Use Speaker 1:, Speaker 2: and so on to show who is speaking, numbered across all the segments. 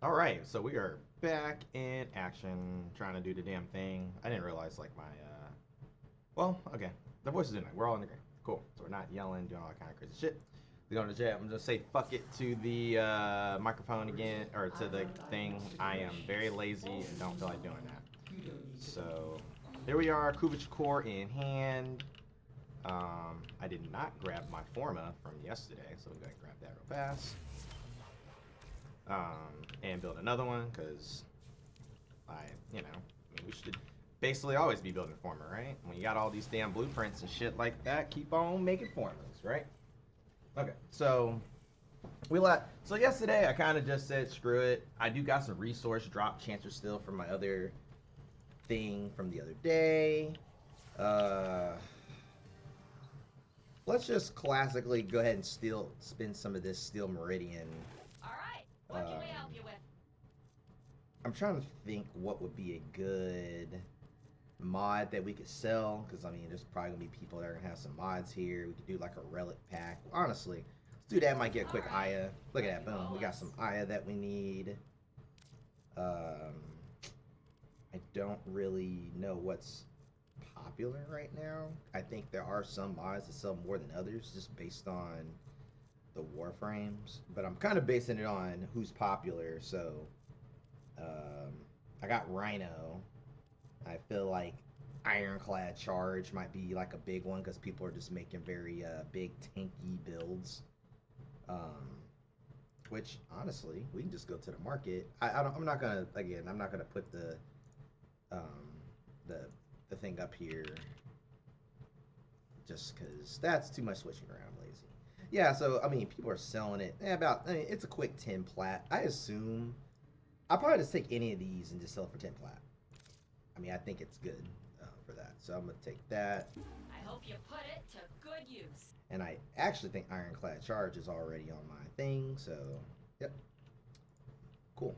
Speaker 1: All right, so we are back in action, trying to do the damn thing. I didn't realize like well, okay, the voice is in it. We're all in the game. Cool. So we're not yelling, doing all that kind of crazy shit. We go to the chat. I'm gonna say fuck it to the microphone again, or to the thing. I am very lazy and don't feel like doing that. So here we are, Kuvich core in hand. I did not grab my Forma from yesterday, so we're gonna grab that real fast. And build another one because we should basically always be building Forma, right? When you got all these damn blueprints and shit like that, keep on making Formas, right? Okay, so so yesterday I kind of just said screw it. I do got some resource drop chances still from my other thing from the other day. Uh, let's just classically go ahead and spin some of this Steel Meridian.
Speaker 2: All right, what can we help you with?
Speaker 1: I'm trying to think what would be a good mod that we could sell, because I mean there's probably gonna be people that are gonna have some mods here. We could do like a relic pack. Honestly, let's do that. Might get a quick Aya. Look at that, boom. We got some Aya that we need. I don't really know what's popular right now. I think there are some mods that sell more than others just based on the Warframes, but I'm kind of basing it on who's popular. So I got Rhino. I feel like Ironclad Charge might be like a big one because people are just making very big tanky builds. Um, which honestly, we can just go to the market. I don't. I'm not gonna again. I'm not gonna put um, the the thing up here just because that's too much switching around. I'm lazy. Yeah. So I mean, people are selling it about. I mean, it's a quick 10 plat. I assume I'll probably just take any of these and just sell it for 10 plat. I mean, I think it's good for that. So I'm going to take that.
Speaker 2: I hope you put it to good use.
Speaker 1: And I actually think Ironclad Charge is already on my thing. So, yep. Cool.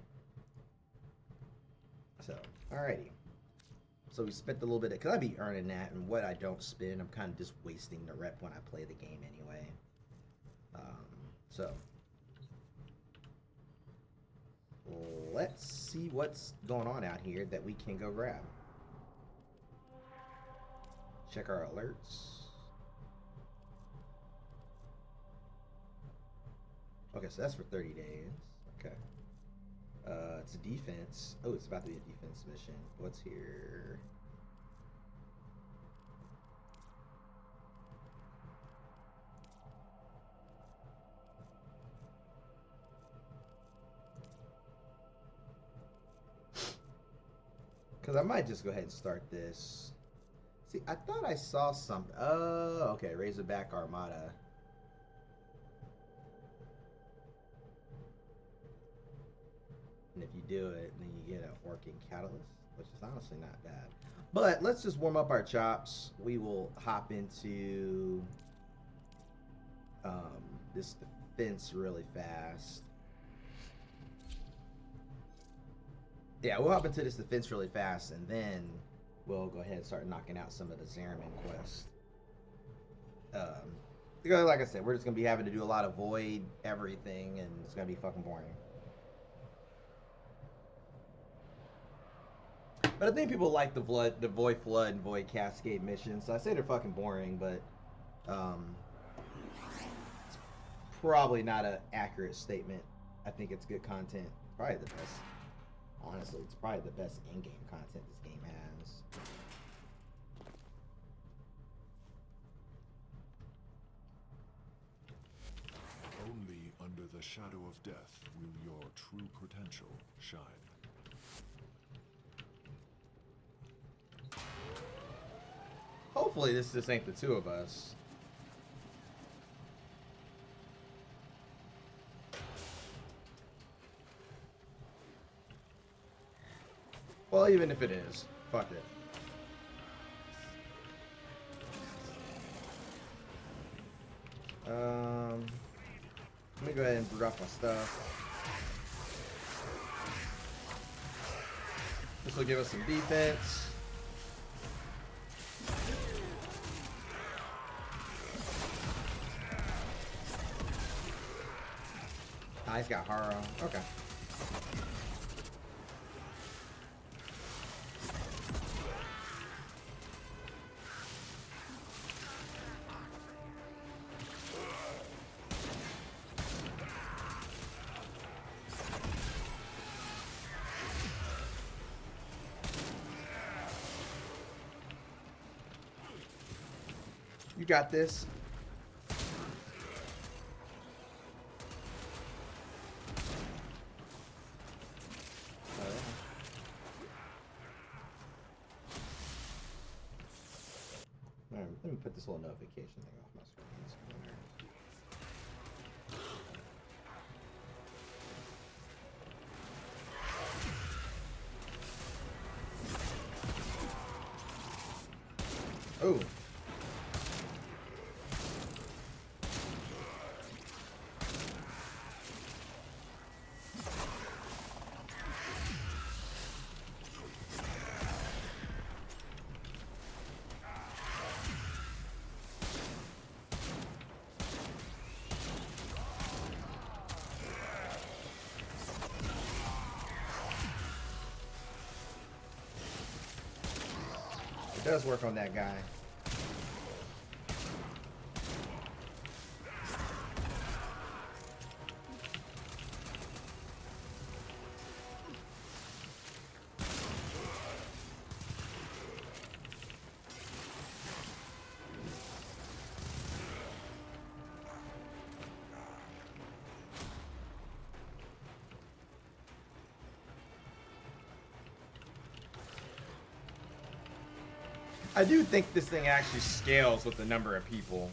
Speaker 1: So, alrighty. So we spent a little bit of, because I'd be earning that, and what I don't spend, I'm kind of just wasting the rep when I play the game anyway. So, let's see what's going on out here that we can go grab. Check our alerts. Okay, so that's for 30 days. Okay. It's a defense. Oh, it's about to be a defense mission. What's here? Because I might just go ahead and start this. See, I thought I saw something. Oh, okay. Razorback Armada. And if you do it, then you get an Orkin Catalyst, which is honestly not bad. But let's just warm up our chops. We will hop into this defense really fast. Yeah, we'll hop into this defense really fast, and then we'll go ahead and start knocking out some of the Zariman quests. Because, like I said, we're just going to be having to do a lot of void everything, and it's going to be fucking boring. But I think people like the Void Flood and Void Cascade missions. So I say they're fucking boring, but it's probably not an accurate statement. I think it's good content. Probably the best. Honestly, it's probably the best in-game content this game has.
Speaker 3: Only under the shadow of death will your true potential shine.
Speaker 1: Hopefully this just ain't the two of us. Well, even if it is, fuck it. Let me go ahead and drop my stuff. This will give us some defense. Ah, he's got Haro. Okay. got this. Alright, let me put this little notification thing off my screen. Oh. It does work on that guy. I do think this thing actually scales with the number of people.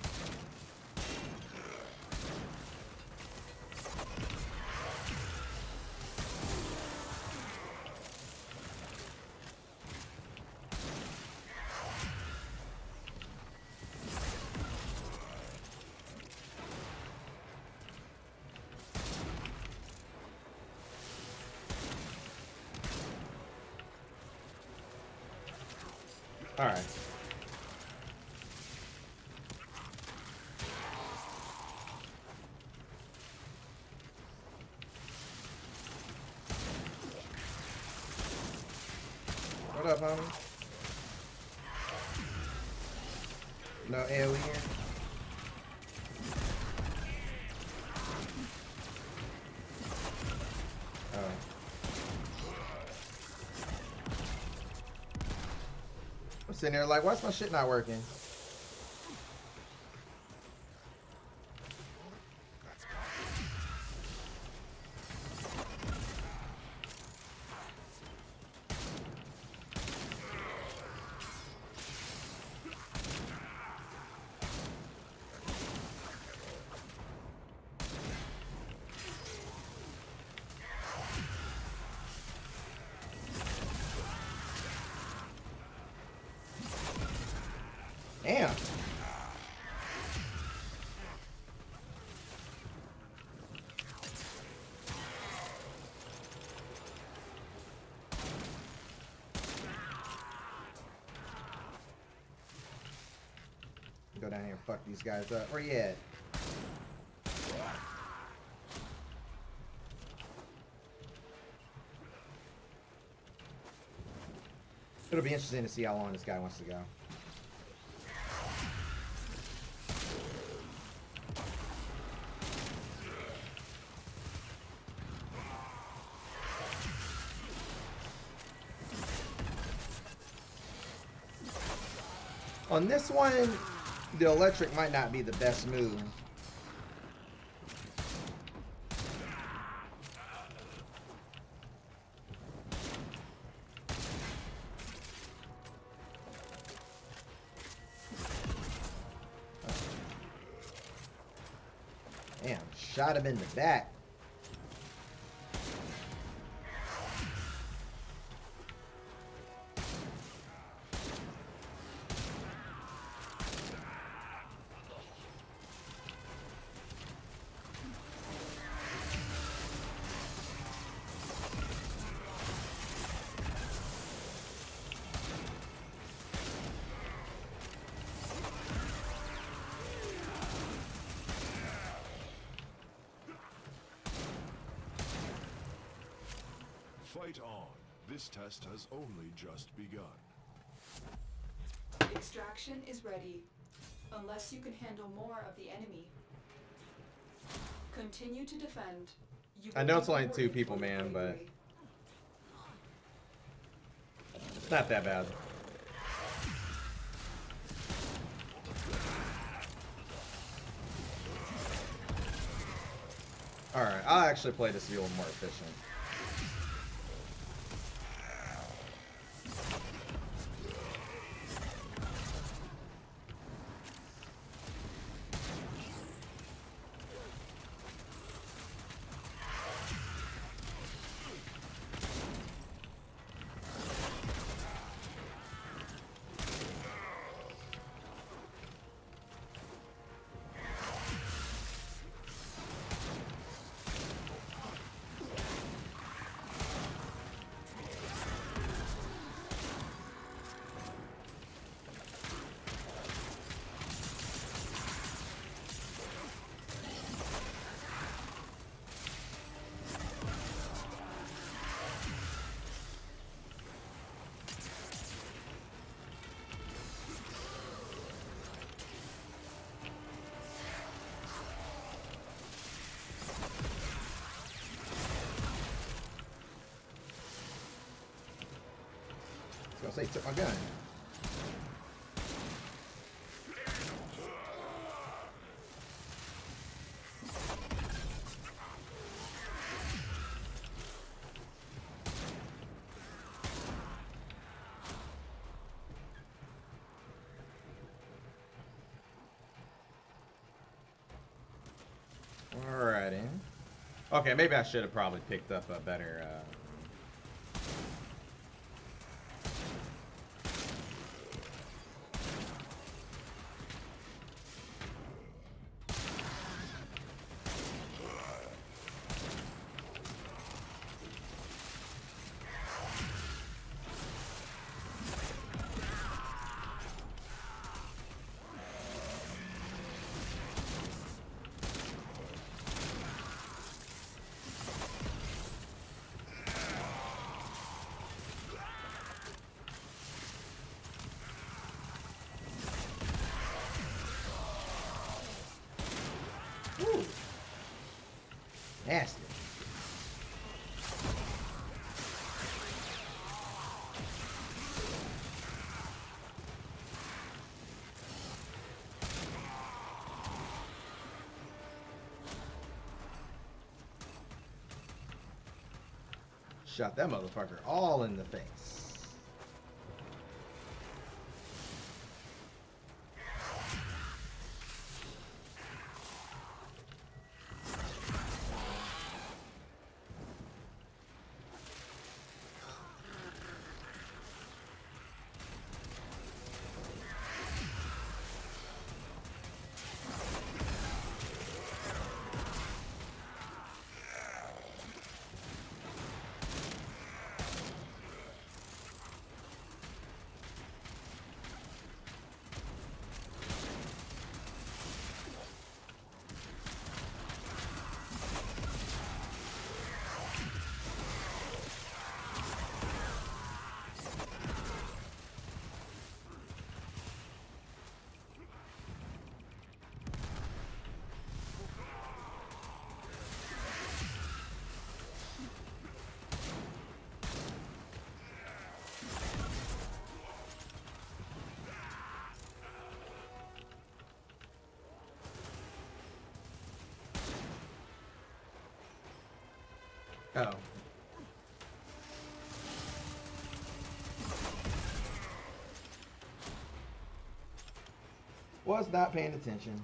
Speaker 1: All right. What up, homie? No AoE here? Oh. I'm sitting there like, why's my shit not working? Damn. Go down here and fuck these guys up. Where you at? It'll be interesting to see how long this guy wants to go. On this one, the electric might not be the best move. Damn, shot him in the back.
Speaker 3: Fight on. This test has only just begun.
Speaker 4: Extraction is ready, unless you can handle more of the enemy. Continue to defend.
Speaker 1: I know it's only 2 people, man, but it's not that bad. Alright, I'll actually play this to be a little more efficient. I was gonna say, took my gun. Alrighty. Okay, maybe I should have probably picked up a better, Ooh. Nasty. Shot that motherfucker all in the face. Oh. Was not paying attention.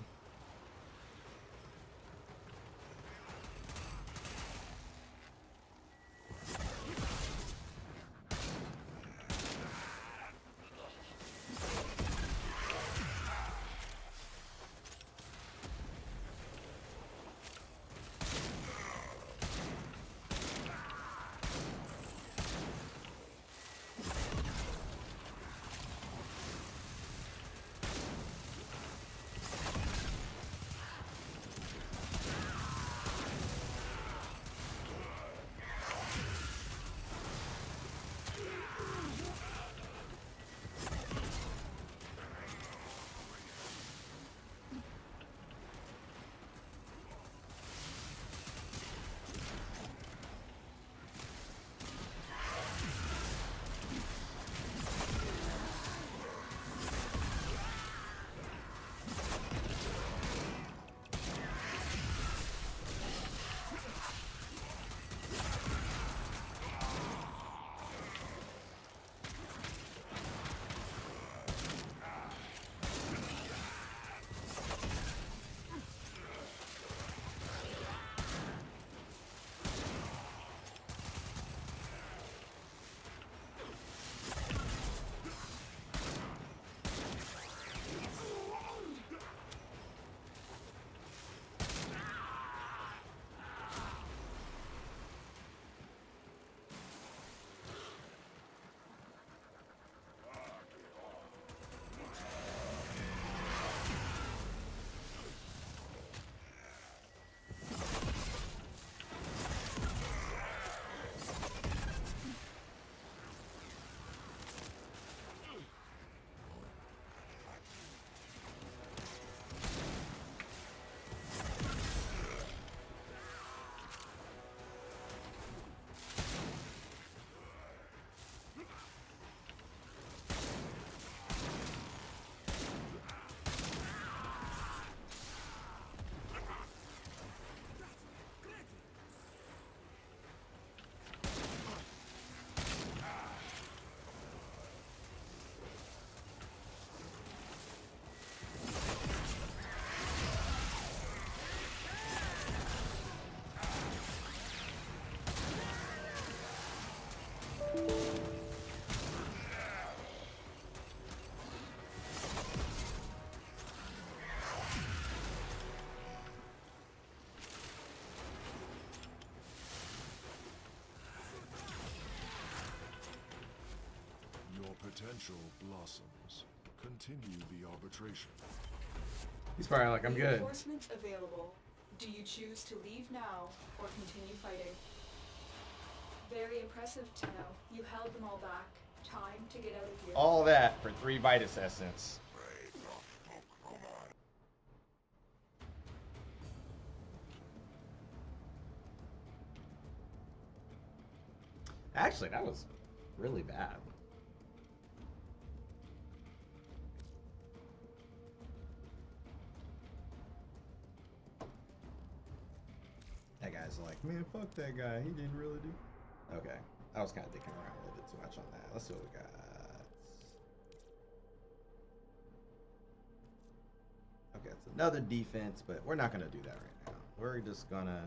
Speaker 3: Potential blossoms. Continue the arbitration.
Speaker 1: He's probably like, I'm good.
Speaker 4: Reinforcements available. Do you choose to leave now or continue fighting? Very impressive, Tenno. You held them all back. Time to get out of here.
Speaker 1: All that for 3 Vitus Essence. Actually, that was really bad. That guy's like, man, fuck that guy. He didn't really do. Okay. I was kind of dicking around a little bit too much on that. Let's see what we got. Okay, it's another defense, but we're not going to do that right now. We're just going to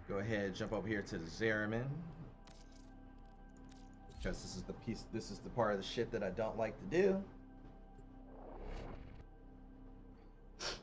Speaker 1: go ahead and jump over here to the Zariman. Because this is the part of the shit that I don't like to do. So.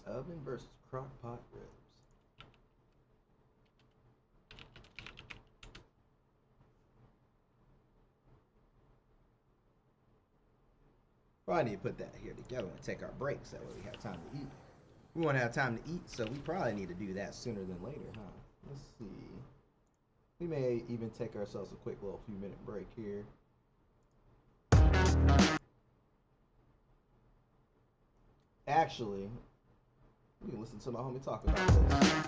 Speaker 1: Oven versus crockpot ribs. Probably need to put that here together and take our breaks. That way we have time to eat. We want to have time to eat, so we probably need to do that sooner than later, huh? Let's see. We may even take ourselves a quick little few-minute break here. Actually, we can listen to my homie talk about this.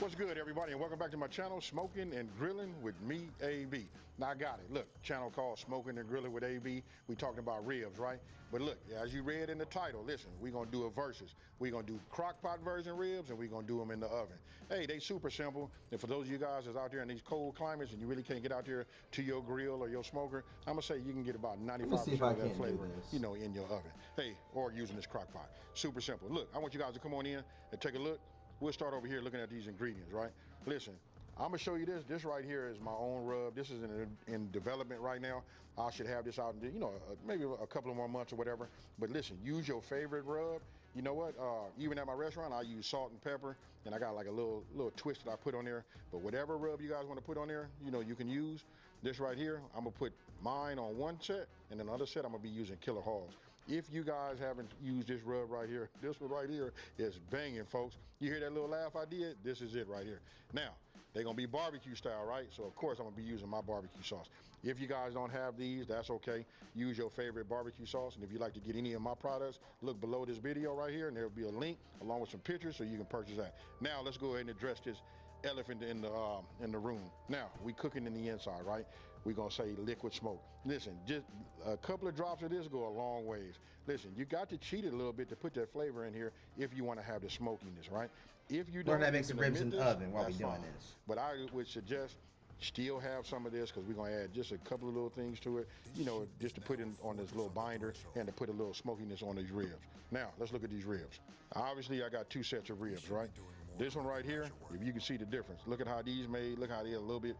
Speaker 5: What's good, everybody, and welcome back to my channel, Smoking and Grilling with me, AB. Now, I got it. Look, channel called Smoking and Grilling with AB. We talking about ribs, right? But look, as you read in the title, listen, we're going to do a versus. We're going to do crock-pot version ribs, and we're going to do them in the oven. Hey, they super simple. And for those of you guys that's out there in these cold climates and you really can't get out there to your grill or your smoker, I'm going to say you can get about 95% of that flavor, you know, in your oven. Hey, or using this crock-pot. Super simple. Look, I want you guys to come on in and take a look. We'll start over here looking at these ingredients, right? Listen, I'm gonna show you this. This right here is my own rub. This is in development right now. I should have this out in, you know, maybe a couple of more months or whatever. But listen, use your favorite rub. You know what? Even at my restaurant, I use salt and pepper, and I got like a little twist that I put on there. But whatever rub you guys want to put on there, you know, you can use. This right here, I'm gonna put mine on one set, and then the other set I'm gonna be using Killer Hogs. If you guys haven't used this rub right here, this one right here is banging, folks. You hear that little laugh I did? This is it right here. Now, they're gonna be barbecue style, right? So of course I'm gonna be using my barbecue sauce. If you guys don't have these, that's okay. Use your favorite barbecue sauce, and if you'd like to get any of my products, look below this video right here, and there'll be a link along with some pictures so you can purchase that. Now let's go ahead and address this elephant in the room. Now, we cooking in the inside, right? We're gonna say liquid smoke. Listen, just a couple of drops of this go a long ways. Listen, you got to cheat it a little bit to put that flavor in here if you want to have the smokiness, right? If you don't,
Speaker 1: Learn how to make some ribs in the oven while we're doing this.
Speaker 5: But I would suggest still have some of this, because we're gonna add just a couple of little things to it, you know, just to put in on this little binder and to put a little smokiness on these ribs. Now, let's look at these ribs. Obviously, I got 2 sets of ribs, right? This one right here, if you can see the difference, look at how these made, look how they're a little bit,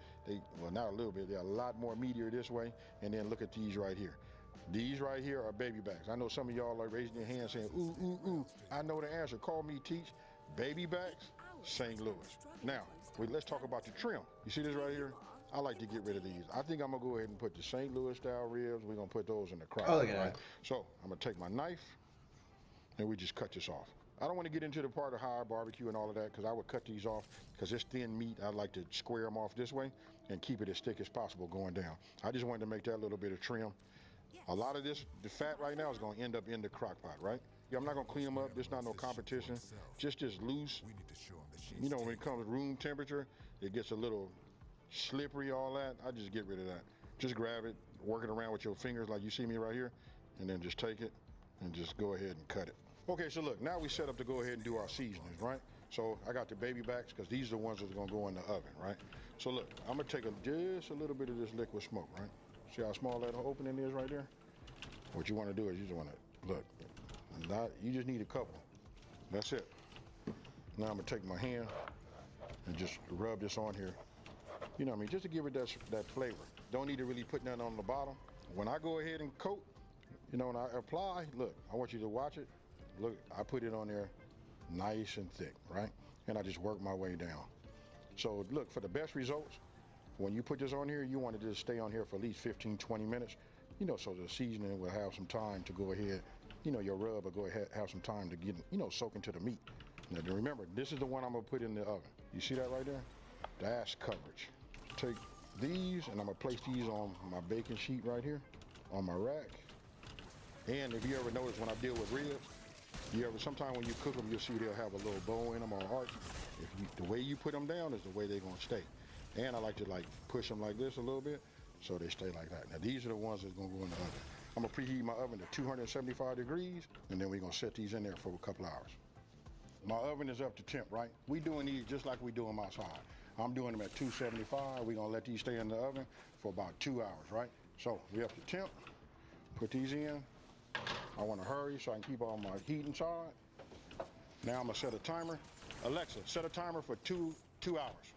Speaker 5: well, not a little bit, they're a lot more meatier this way, and then look at these right here. These right here are baby backs. I know some of y'all are raising your hands saying, ooh, ooh, ooh, I know the answer. Call me, teach. Baby backs, St. Louis. Now, let's talk about the trim. You see this right here? I like to get rid of these. I think I'm gonna go ahead and put the St. Louis style ribs. We're gonna put those in the crock.
Speaker 1: Oh, look at that.
Speaker 5: So I'm gonna take my knife and we just cut this off. I don't want to get into the part of how I barbecue and all of that, because I would cut these off, because it's thin meat. I like to square them off this way and keep it as thick as possible going down. I just wanted to make that little bit of trim. A lot of this, the fat right now is going to end up in the crock pot, right? Yeah, I'm not going to clean them up. There's not no competition. Just this loose. You know, when it comes to room temperature, it gets a little slippery, all that. I just get rid of that. Just grab it, work it around with your fingers like you see me right here, and then just take it and just go ahead and cut it. Okay, so look, now we set up to go ahead and do our seasonings, right? So I got the baby backs because these are the ones that's gonna go in the oven, right? So look, I'm gonna take just a little bit of this liquid smoke, right? See how small that opening is right there? What you wanna do is you just wanna, look, you just need a couple. That's it. Now I'm gonna take my hand and just rub this on here. You know what I mean? Just to give it that flavor. Don't need to really put nothing on the bottom. When I go ahead and coat, you know, when I apply, look, I want you to watch it. Look, I put it on there nice and thick, right? And I just work my way down. So look, for the best results, when you put this on here, you want to just stay on here for at least 15, 20 minutes, you know, so the seasoning will have some time to go ahead, you know, your rub will go ahead, have some time to get, you know, soak into the meat. Now remember, this is the one I'm gonna put in the oven. You see that right there? That's coverage. Take these and I'm gonna place these on my baking sheet right here, on my rack. And if you ever notice when I deal with ribs, sometimes when you cook them, you'll see they'll have a little bow in them or arch. The way you put them down is the way they're gonna stay. And I like to push them like this a little bit so they stay like that. Now these are the ones that's gonna go in the oven. I'm gonna preheat my oven to 275 degrees and then we're gonna set these in there for a couple hours. My oven is up to temp, right? We doing these just like we do them outside. I'm doing them at 275. We're gonna let these stay in the oven for about 2 hours, right? So we up to temp, put these in. I wanna hurry so I can keep all my heat inside. Now I'm gonna set a timer. Alexa, set a timer for two hours.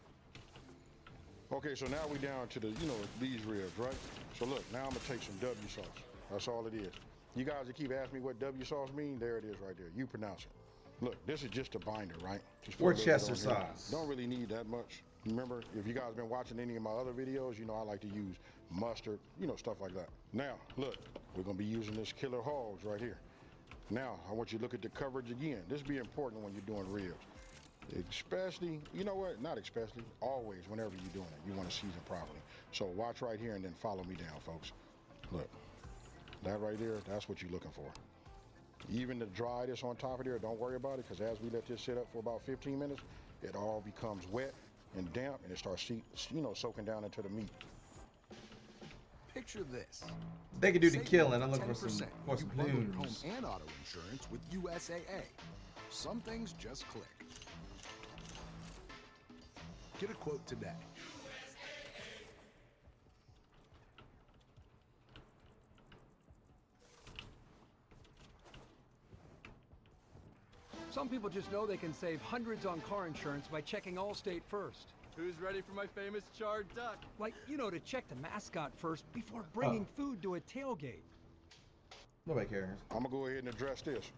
Speaker 5: Okay, so now we down to the, you know, these ribs, right? So look, now I'm gonna take some W sauce. That's all it is. You guys that keep asking me what W sauce mean, there it is right there. You pronounce it. Look, this is just a binder, right? Just put a little bit
Speaker 1: Worcester
Speaker 5: on here.
Speaker 1: sauce.
Speaker 5: Don't really need that much. Remember, if you guys been watching any of my other videos, you know I like to use mustard, you know, stuff like that. Now, look, we're gonna be using this killer hogs right here. Now, I want you to look at the coverage again. This be important when you're doing ribs. Especially, you know what, not especially, always, whenever you're doing it, you wanna season properly. So watch right here and then follow me down, folks. Look, that right there, that's what you're looking for. Even the dry that's on top of there, don't worry about it, because as we let this sit up for about 15 minutes, it all becomes wet and damp, and it starts, you know, soaking down into the meat.
Speaker 6: Picture this.
Speaker 1: They can do the
Speaker 6: Save
Speaker 1: killing.
Speaker 6: up
Speaker 1: I'm
Speaker 6: to
Speaker 1: looking for some
Speaker 6: 10% when you bundle your home
Speaker 1: plumes.
Speaker 6: and auto insurance with USAA. Some things just click. Get a quote today.
Speaker 7: Some people just know they can save hundreds on car insurance by checking Allstate first.
Speaker 8: Who's ready for my famous charred duck?
Speaker 7: Like, you know, to check the mascot first before bringing food to a tailgate.
Speaker 1: Nobody cares.
Speaker 5: I'm gonna go ahead and address this.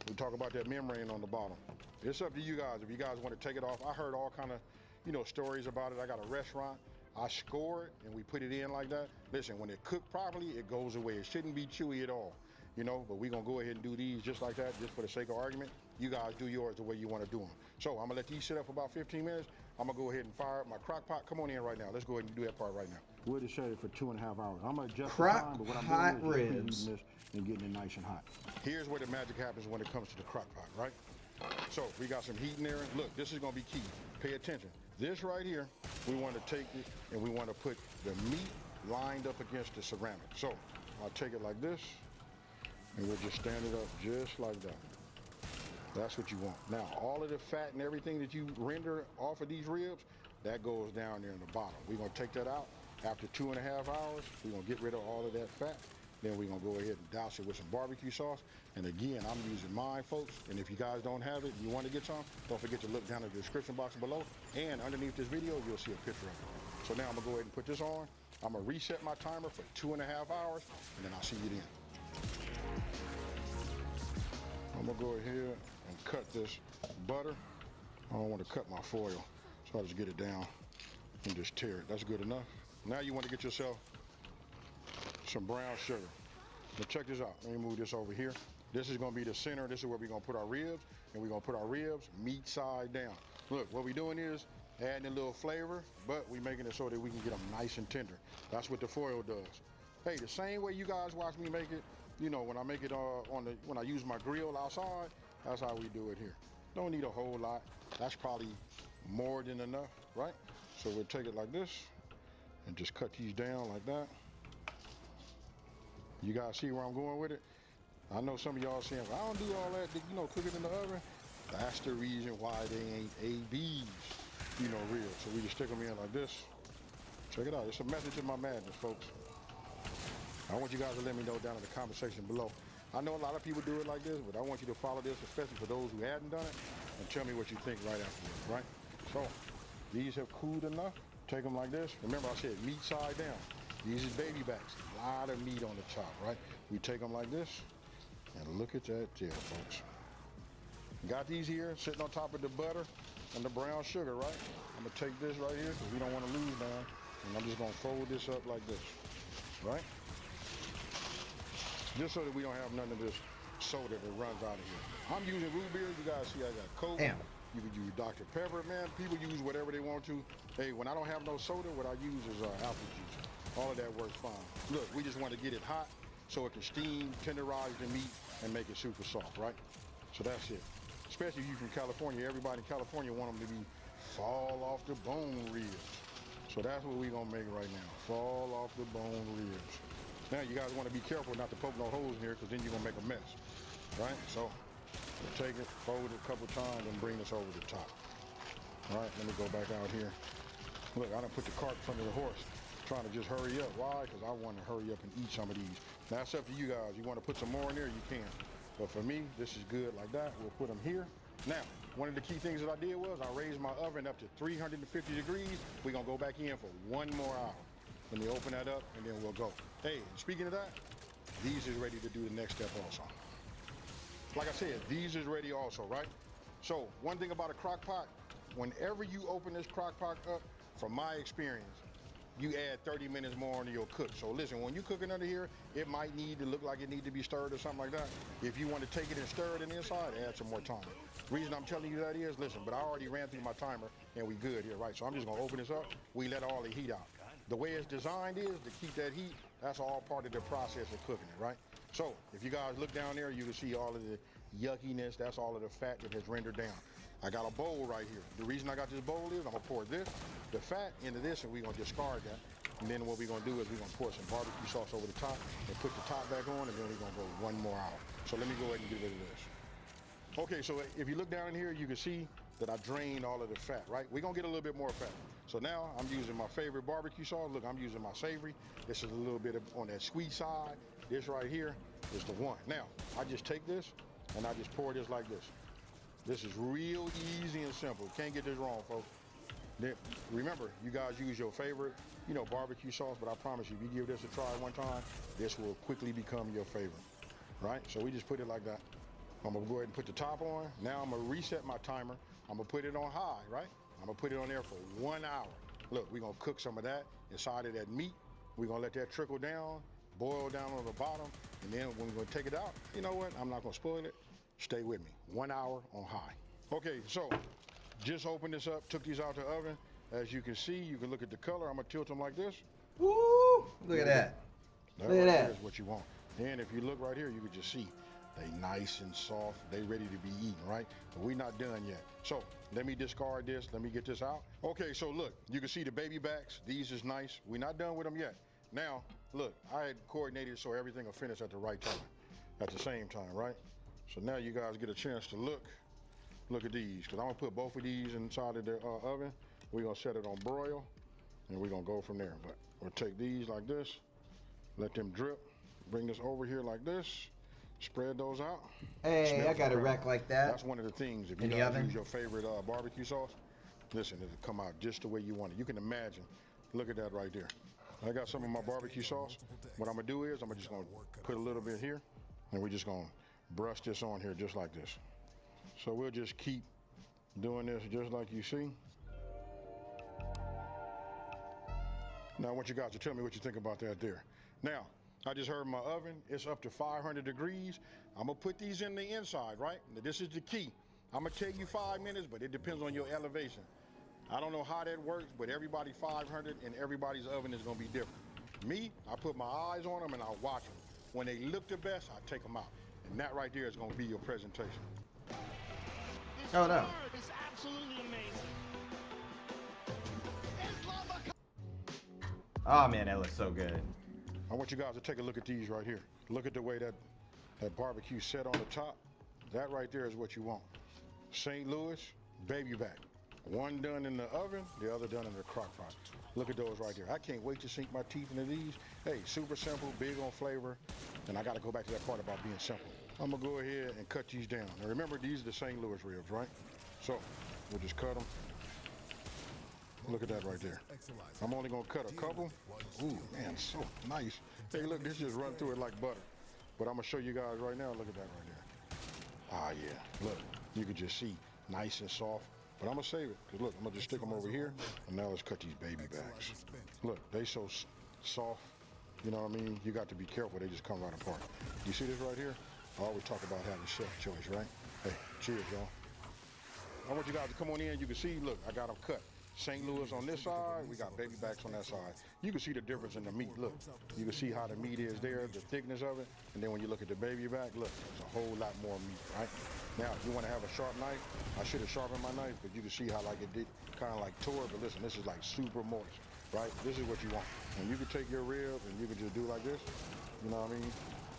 Speaker 5: We talk about that membrane on the bottom. It's up to you guys. If you guys want to take it off, I heard all kind of, you know, stories about it. I got a restaurant. I score it and we put it in like that. Listen, when it cooked properly, it goes away. It shouldn't be chewy at all, you know, but we're gonna go ahead and do these just like that, just for the sake of argument. You guys do yours the way you want to do them. So I'm gonna let these sit up for about 15 minutes. I'm gonna go ahead and fire up my crock pot. Come on in right now. Let's go ahead and do that part right now. We'll just set it for 2.5 hours. I'm gonna adjust the time, but what I'm
Speaker 1: Crock-pot
Speaker 5: doing is just
Speaker 1: ribs.
Speaker 5: preheating this and getting it nice and hot. Here's where the magic happens when it comes to the crock pot, right? So we got some heat in there. Look, this is gonna be key. Pay attention. This right here, we want to take it and we want to put the meat lined up against the ceramic. So I'll take it like this and we'll just stand it up just like that. That's what you want. Now, all of the fat and everything that you render off of these ribs, that goes down there in the bottom. We're gonna take that out. After 2.5 hours, we're gonna get rid of all of that fat. Then we're gonna go ahead and douse it with some barbecue sauce. And again, I'm using mine, folks. And if you guys don't have it, you want to get some, don't forget to look down in the description box below. And underneath this video, you'll see a picture of it. So now I'm gonna go ahead and put this on. I'm gonna reset my timer for 2.5 hours, and then I'll see you then. I'm gonna go ahead and cut this butter. I don't want to cut my foil, so I'll just get it down and just tear it. That's good enough. Now you want to get yourself some brown sugar. Now check this out. Let me move this over here. This is gonna be the center. This is where we're gonna put our ribs, and we're gonna put our ribs meat side down. Look, what we're doing is adding a little flavor, but we're making it so that we can get them nice and tender. That's what the foil does. Hey, the same way you guys watch me make it, you know, when I make it when I use my grill outside, that's how we do it here. Don't need a whole lot. That's probably more than enough, right? So we'll take it like this and just cut these down like that. You guys see where I'm going with it? I know some of y'all saying, well, I don't do all that, you know, cook it in the oven. That's the reason why they ain't ABs, you know, real. So we just stick them in like this. Check it out. It's a method to my madness, folks. I want you guys to let me know down in the comment section below. I know a lot of people do it like this, but I want you to follow this, especially for those who hadn't done it, and tell me what you think right afterwards, right? So, these have cooled enough. Take them like this. Remember I said meat side down. These is baby backs. A lot of meat on the top, right? We take them like this, and look at that there, folks. Got these here sitting on top of the butter and the brown sugar, right? I'm gonna take this right here because we don't want to lose now, and I'm just gonna fold this up like this, right? Just so that we don't have none of this soda that runs out of here. I'm using root beer. You guys see I got Coke.
Speaker 1: Damn.
Speaker 5: You can use Dr. Pepper, man. People use whatever they want to. Hey, when I don't have no soda, what I use is apple juice. All of that works fine. Look, we just want to get it hot so it can steam, tenderize the meat, and make it super soft, right? So that's it. Especially you from California. Everybody in California want them to be fall off the bone ribs. So that's what we're going to make right now. Fall off the bone ribs. Now, you guys want to be careful not to poke no holes in here because then you're going to make a mess, right? So, we'll take it, fold it a couple times, and bring this over the top. All right, let me go back out here. Look, I done put the cart in front of the horse, trying to just hurry up. Why? Because I want to hurry up and eat some of these. Now, that's up to you guys. You want to put some more in there, you can. But for me, this is good like that. We'll put them here. Now, one of the key things that I did was I raised my oven up to 350 degrees. We're going to go back in for 1 more hour. Let me open that up, and then we'll go. Hey, speaking of that, these is ready to do the next step also. Like I said, these is ready also, right? So, one thing about a crock pot, whenever you open this crock pot up, from my experience, you add 30 minutes more into your cook. So listen, when you're cooking under here, it might need to look like it needs to be stirred or something like that. If you want to take it and stir it in the inside, add some more time. Reason I'm telling you that is, listen, but I already ran through my timer and we good here, right? So I'm just gonna open this up. We let all the heat out. The way it's designed is to keep that heat. That's all part of the process of cooking it, right? So if you guys look down there, you can see all of the yuckiness. That's all of the fat that has rendered down. I got a bowl right here. The reason I got this bowl is I'm gonna pour this, the fat into this, and we're gonna discard that. And then what we're gonna do is we're gonna pour some barbecue sauce over the top and put the top back on, and then we're gonna go 1 more hour. So let me go ahead and get rid of this. Okay, so if you look down in here, you can see that I drained all of the fat, right? We're gonna get a little bit more fat. So now I'm using my favorite barbecue sauce. Look, I'm using my savory. This is a little bit on that sweet side. This right here is the one. Now, I just take this and I just pour this like this. This is real easy and simple. Can't get this wrong, folks. Then, remember, you guys use your favorite, barbecue sauce, but I promise you, if you give this a try one time, this will quickly become your favorite, right? So we just put it like that. I'm gonna go ahead and put the top on. Now I'm gonna reset my timer. I'm gonna put it on high, right? I'm gonna put it on there for 1 hour. Look, we're gonna cook some of that inside of that meat. We're gonna let that trickle down, boil down on the bottom, and then when we're gonna take it out, you know what? I'm not gonna spoil it. Stay with me. 1 hour on high. Okay, so just opened this up, took these out the oven. As you can see, you can look at the color. I'm gonna tilt them like this.
Speaker 1: Woo! Look at that.
Speaker 5: That
Speaker 1: Look at
Speaker 5: right
Speaker 1: that.
Speaker 5: there is what you want. And if you look right here, you can just see they nice and soft. They ready to be eaten, right? But we're not done yet. So let me discard this. Let me get this out. Okay, so look, you can see the baby backs. These is nice. We're not done with them yet. Now, look, I had coordinated so everything will finish at the right time, at the same time, right? So now you guys get a chance to look at these, because I'm gonna put both of these inside of the oven. We're gonna set it on broil, and we're gonna go from there. But we'll take these like this, let them drip, bring this over here like this, spread those out.
Speaker 1: Hey,
Speaker 5: Smells
Speaker 1: I got a
Speaker 5: incredible.
Speaker 1: rack like that.
Speaker 5: That's one of the things. If you
Speaker 1: In the
Speaker 5: guys
Speaker 1: oven?
Speaker 5: use your favorite barbecue sauce, listen, it'll come out just the way you want it. You can imagine. Look at that right there. I got some of my barbecue sauce. What I'm gonna do is I'm just gonna put a little bit here, and we're just gonna brush this on here just like this. So we'll just keep doing this just like you see. Now I want you guys to tell me what you think about that there. Now, I just heard my oven, it's up to 500 degrees. I'm gonna put these in the inside, right? Now, this is the key. I'm gonna tell you 5 minutes, but it depends on your elevation. I don't know how that works, but everybody 500 and everybody's oven is gonna be different. Me, I put my eyes on them and I watch them. When they look the best, I take them out. And that right there is gonna be your presentation.
Speaker 1: Oh no.
Speaker 9: It's absolutely amazing.
Speaker 1: Oh man, that looks so good.
Speaker 5: I want you guys to take a look at these right here. Look at the way that barbecue set on the top. That right there is what you want. St. Louis, baby back. One done in the oven, the other done in the crock pot. Look at those right there. I can't wait to sink my teeth into these. Hey, super simple, big on flavor. And I got to go back to that part about being simple. I'm going to go ahead and cut these down. Now remember, these are the St. Louis ribs, right? So we'll just cut them. Look at that right there. I'm only going to cut a couple. Ooh, man, so nice. Hey, look, this just run through it like butter. But I'm going to show you guys right now. Look at that right there. Ah, yeah. Look, you can just see nice and soft. But I'm going to save it. Because look, I'm going to just stick them over here. And now let's cut these baby backs. Look, they so soft. You know what I mean? You got to be careful. They just come right apart. You see this right here? I always talk about having chef choice, right? Hey, cheers, y'all. I want you guys to come on in. You can see, look, I got them cut. St. Louis on this side, we got baby backs on that side. You can see the difference in the meat. Look, you can see how the meat is there, the thickness of it. And then when you look at the baby back, look, there's a whole lot more meat, right? Now, if you want to have a sharp knife, I should have sharpened my knife, but you can see how like it did kind of like tore. But listen, this is like super moist, right? This is what you want. And you can take your rib and you can just do like this. You know what I mean?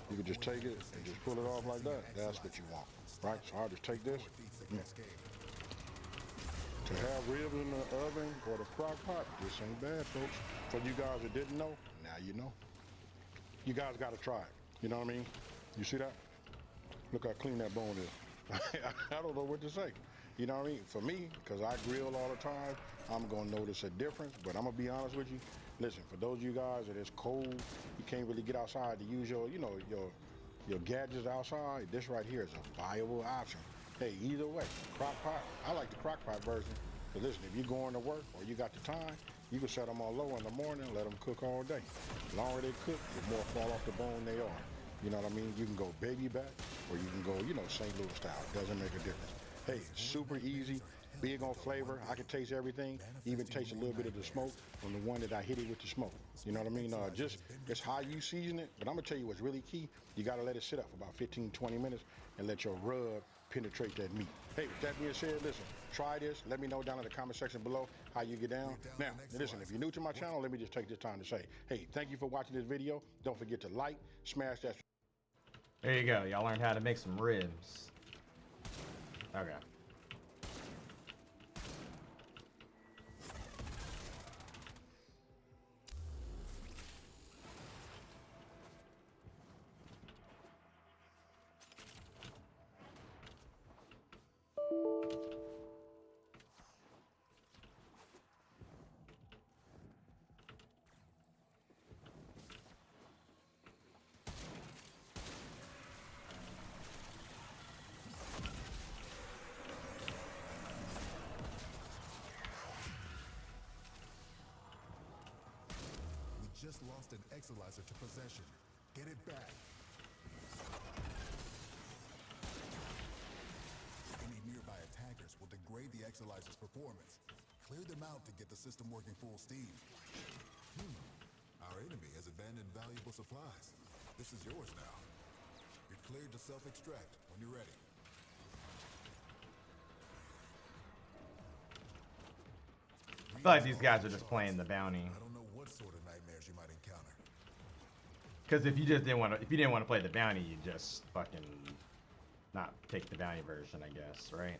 Speaker 5: You can just take it and just pull it off like that. That's what you want, right? So I'll just take this. To have ribs in the oven or the crock pot, this ain't bad, folks. For you guys that didn't know, now you know. You guys got to try it. You know what I mean? You see that? Look how clean that bone is. I don't know what to say. You know what I mean? For me, because I grill all the time, I'm going to notice a difference. But I'm going to be honest with you. Listen, for those of you guys that it's cold, you can't really get outside to use your, you know, your gadgets outside, this right here is a viable option. Hey, either way, crock pot. I like the crock pot version. But listen, if you're going to work or you got the time, you can set them on low in the morning, let them cook all day. The longer they cook, the more fall off the bone they are. You know what I mean? You can go baby back or you can go, you know, St. Louis style. Doesn't make a difference. Hey, super easy, big on flavor. I can taste everything, even taste a little bit of the smoke from the one that I hit it with the smoke. You know what I mean? Just, it's how you season it. But I'm going to tell you what's really key. You got to let it sit up for about 15, 20 minutes and let your rub penetrate that meat. Hey, with that being said, listen, try this. Let me know down in the comment section below how you get down. Now, listen, if you're new to my channel, let me just take this time to say, hey, thank you for watching this video. Don't forget to like, smash that.
Speaker 1: There you go. Y'all learned how to make some ribs. Okay.
Speaker 3: Just lost an Exolizer to possession. Get it back. Any nearby attackers will degrade the Exolizer's performance. Clear them out to get the system working full steam. Our enemy has abandoned valuable supplies. This is yours now. You're cleared to self-extract when you're ready.
Speaker 1: I feel like these guys are just playing the bounty.
Speaker 3: I don't know what sort of nightmares you might encounter.
Speaker 1: Because if you just didn't want to, if you didn't want to play the bounty, you just fucking not take the bounty version, I guess, right?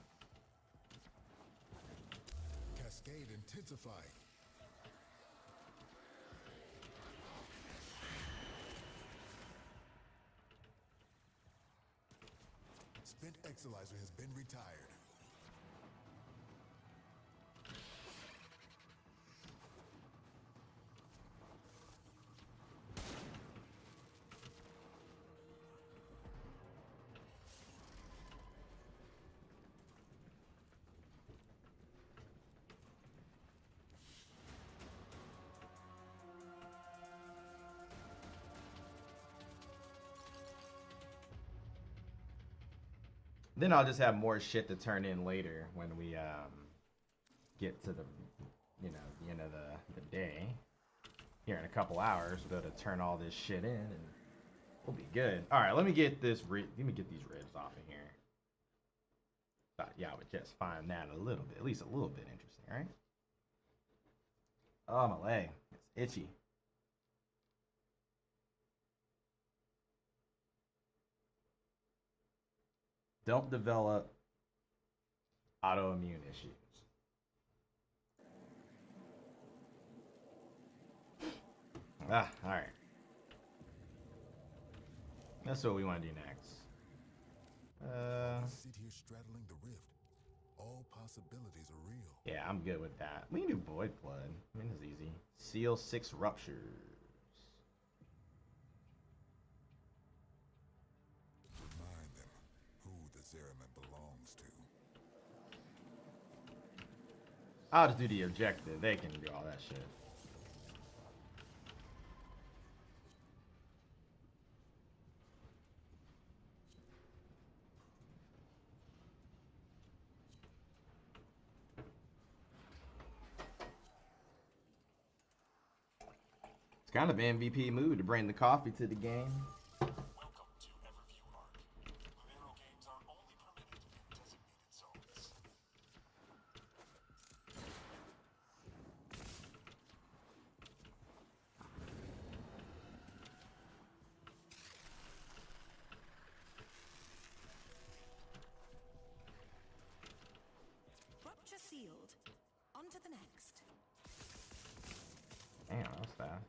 Speaker 3: Cascade intensifying. Spent Exolizer has been retired.
Speaker 1: Then I'll just have more shit to turn in later when we get to the, you know, the end of the day. Here in a couple hours, we'll be able to turn all this shit in and we'll be good. All right, let me get these ribs off of here. Thought y'all would just find that a little bit, at least a little bit interesting, right? Oh, my leg, it's itchy. Don't develop autoimmune issues. Ah, all right. That's what we want to do next.
Speaker 3: Sit here straddling the rift. All possibilities are real.
Speaker 1: Yeah, I'm good with that. We can do Void Flood. I mean, it's easy. Seal 6 Ruptures.
Speaker 3: Remind them who the Zariman belongs to.
Speaker 1: I'll just do the objective. They can do all that shit. It's kind of MVP mood to bring the coffee to the game.
Speaker 3: Welcome to Everview Arc. Video games are only permitted in designated zones.
Speaker 10: Rupture sealed. On to the next.
Speaker 1: Damn, that was fast.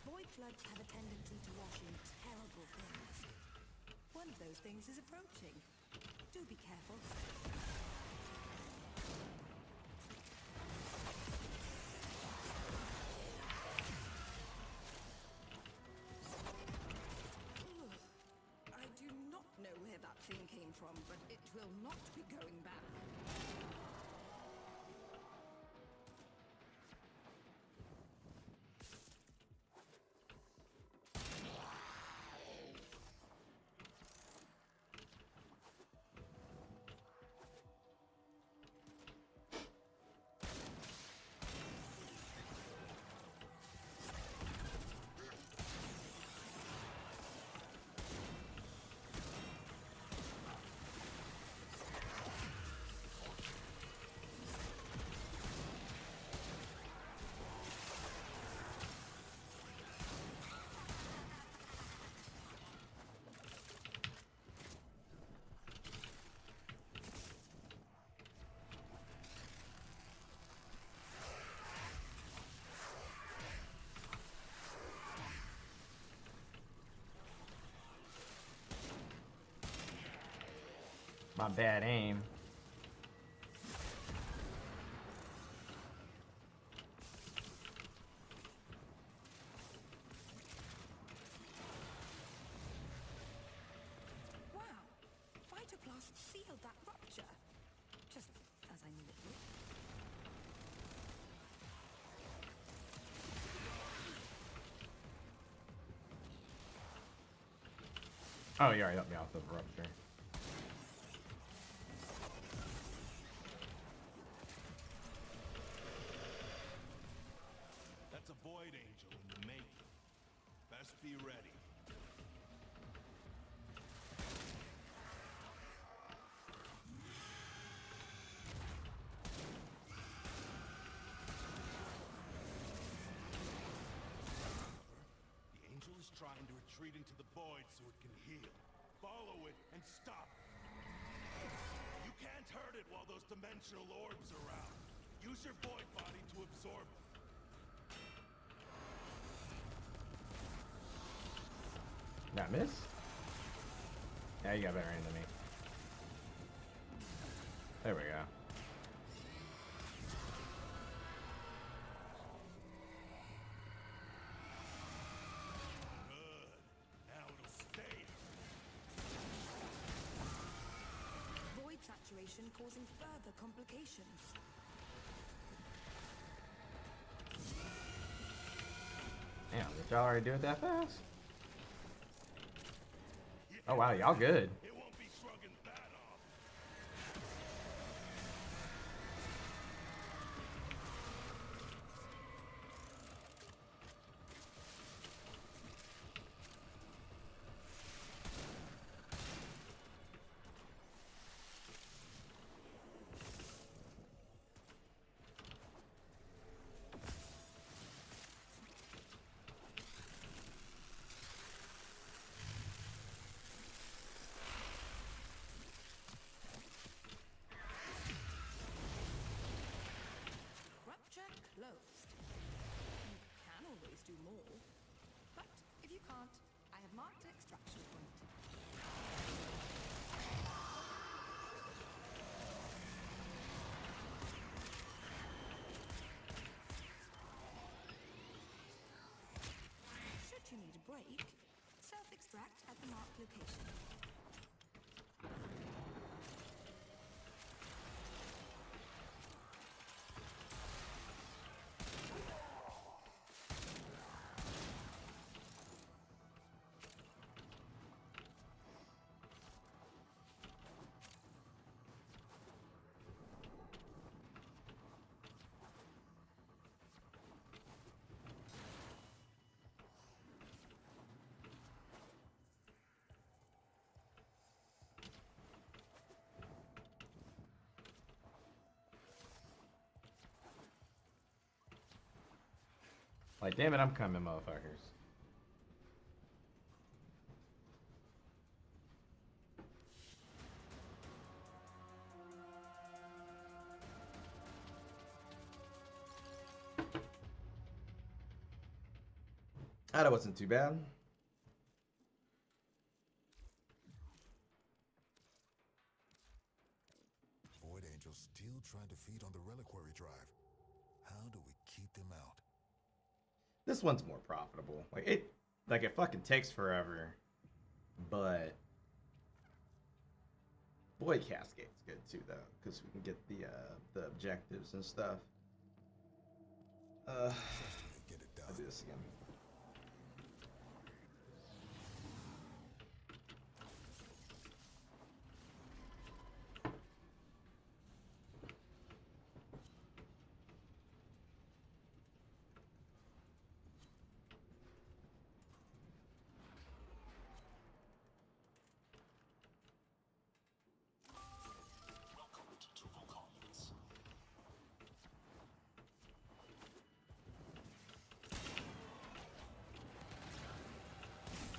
Speaker 10: Void floods have a tendency to wash in terrible things. One of those things is approaching. Do be careful. I do not know where that thing came from, but it will not be going back.
Speaker 1: My bad aim.
Speaker 10: Wow! Phytoplast sealed that rupture. Just as I knew it would.
Speaker 1: Oh, you already helped me out with the rupture.
Speaker 9: That's a Void Angel in the making. Best be ready. The Angel is trying to retreat into the Void so it can heal. Follow it and stop it. You can't hurt it while those dimensional orbs are out. Use your Void body to absorb them.
Speaker 1: That miss? Yeah, you got better aim than me. There we go.
Speaker 9: Good. Now it'll stay.
Speaker 10: operation causing further complications.
Speaker 1: Damn, did y'all already do it that fast? Oh wow, y'all good.
Speaker 9: It won't be shrugging that off.
Speaker 10: Prep check closed. You can always do more. But if you can't, I have marked an extraction point. Should you need a break, self-extract at the marked location.
Speaker 1: Like, damn it, I'm coming, motherfuckers. That wasn't too bad.
Speaker 3: Void Angels still trying to feed on the reliquary drive. How do we keep them out?
Speaker 1: This one's more profitable. Like it fucking takes forever, but Void Cascade's good too though, because we can get the objectives and stuff.
Speaker 3: Trust me to get it done.
Speaker 1: I'll do this again.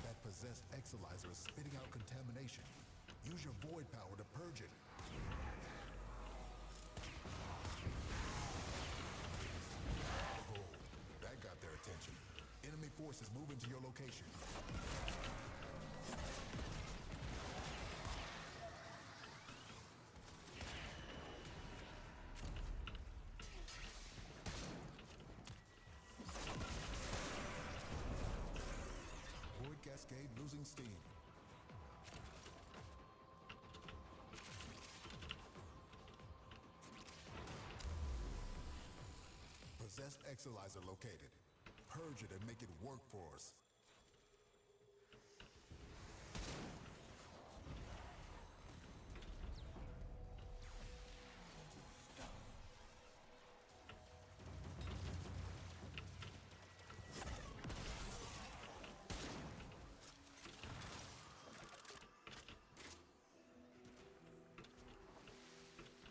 Speaker 3: That possessed Exalizer is spitting out contamination. Use your void power to purge it. Oh, that got their attention. Enemy forces moving to your location. Void Cascade losing steam. Possessed Exalizer located. Purge it and make it work for us.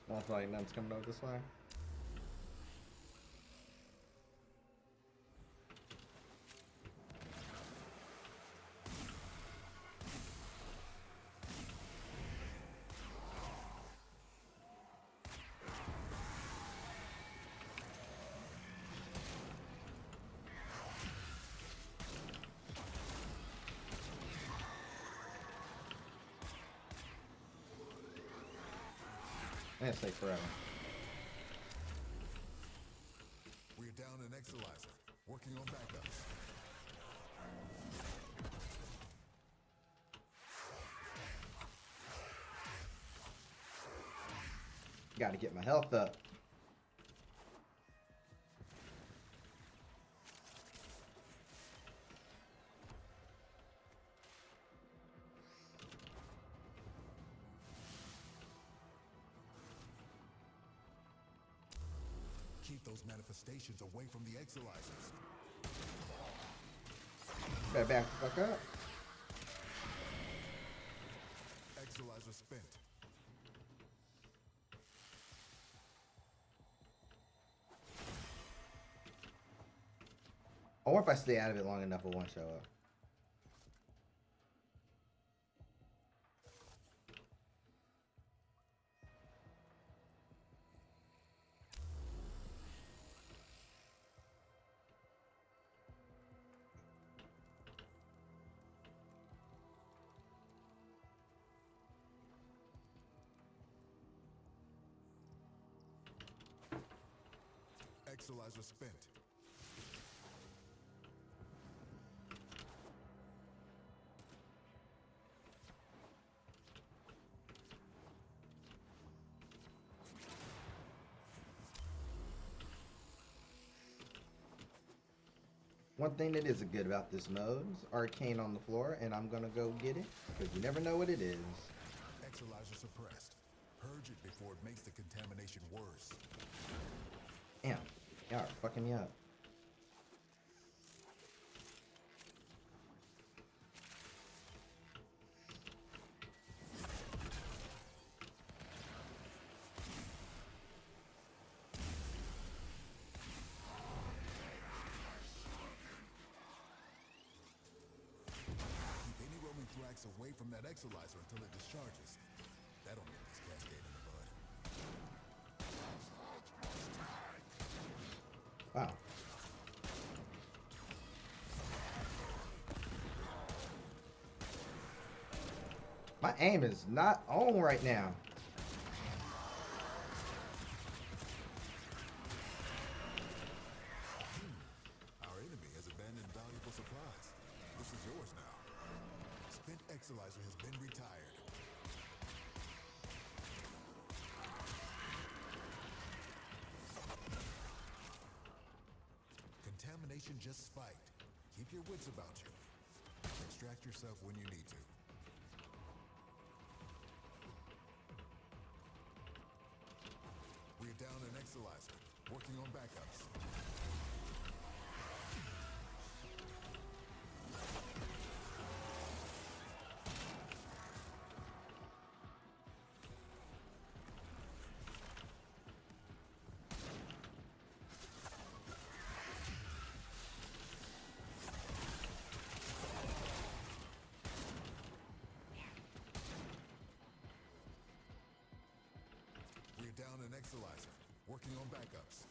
Speaker 1: Not like none's coming over this way. That's take forever.
Speaker 3: We're down an Exalizer. Working on backups.
Speaker 1: Gotta get my health up.
Speaker 3: Keep those manifestations away from the exilizers.
Speaker 1: Better back the fuck up.
Speaker 3: Exilizer spent.
Speaker 1: Or if I stay out of it long enough, it won't show up.
Speaker 3: Exilizer spent.
Speaker 1: One thing that is good about this mode is arcane on the floor, and I'm gonna go get it because you never know what it is.
Speaker 3: Exilizer suppressed. Purge it before it makes the contamination worse.
Speaker 1: Damn, y'all are fucking me up.
Speaker 3: Keep any roaming thrax away from that exilizer until it discharges. That'll nip this cascade in the bud.
Speaker 1: Wow. My aim is not on right now.
Speaker 3: Our enemy has abandoned valuable supplies. This is yours now. Spent exilizer has been retired. Contamination just spiked. Keep your wits about you. Extract yourself when you need to. We're down an exilizer. Working on backups. We're down an exilizer. Working on backups.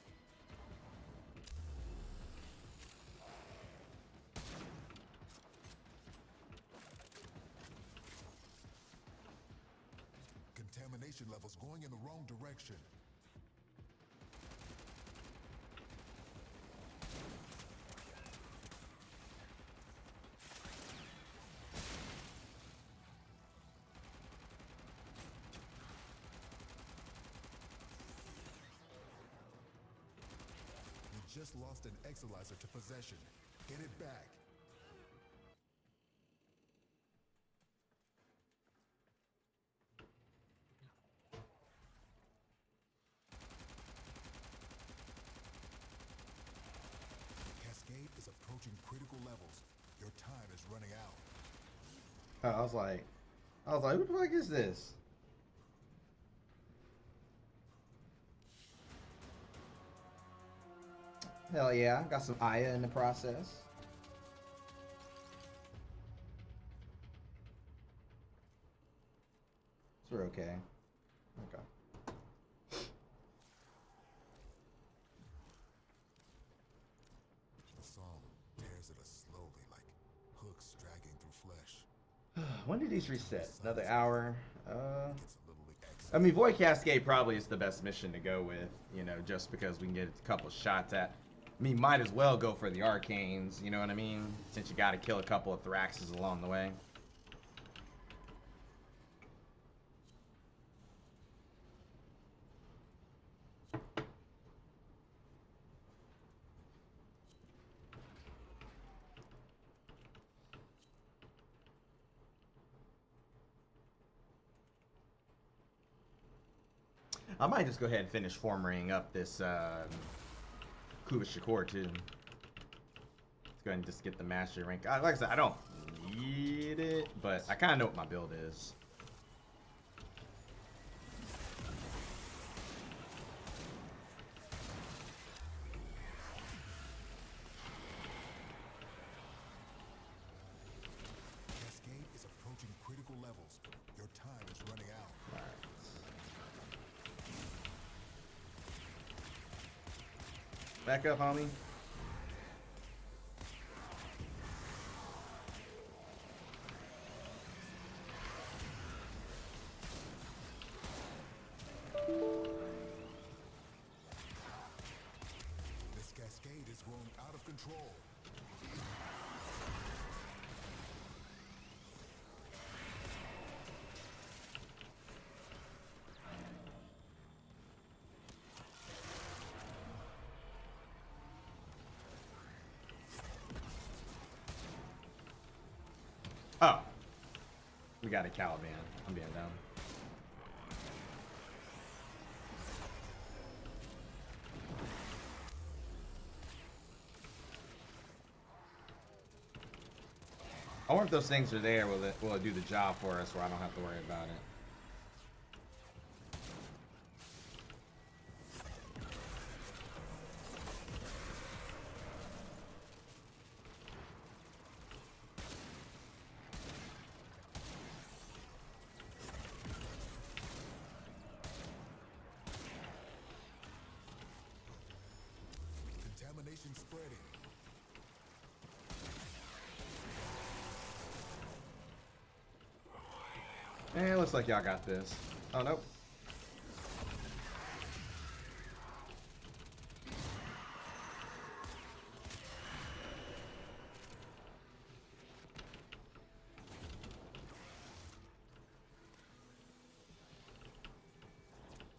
Speaker 3: Contamination levels going in the wrong direction. We just lost an exilizer to possession. Get it back. Cascade is approaching critical levels. Your time is running out.
Speaker 1: I was like, who the fuck is this? Hell yeah, got some Aya in the process. So we're okay. Okay.
Speaker 3: The song tears at us slowly like hooks dragging through flesh.
Speaker 1: When did these reset? Another hour?
Speaker 3: Gets a little
Speaker 1: I mean, Void Cascade probably is the best mission to go with, you know, just because we can get a couple shots at. I mean, might as well go for the Arcanes, you know what I mean? Since you gotta kill a couple of Thraxes along the way. I might just go ahead and finish formating up this Kuba Shakur too. Let's go ahead and just get the mastery rank. Like I said, I don't need it, but I kind of know what my build is.
Speaker 3: Cascade is approaching critical levels. Your time is running out.
Speaker 1: All right. Back up, homie.
Speaker 3: This cascade is growing out of control.
Speaker 1: Oh. We got a Caliban. I'm being dumb. I wonder if those things are there. Will it do the job for us where I don't have to worry about it?
Speaker 3: Contamination spreading.
Speaker 1: Eh, looks like y'all got this. Oh, nope.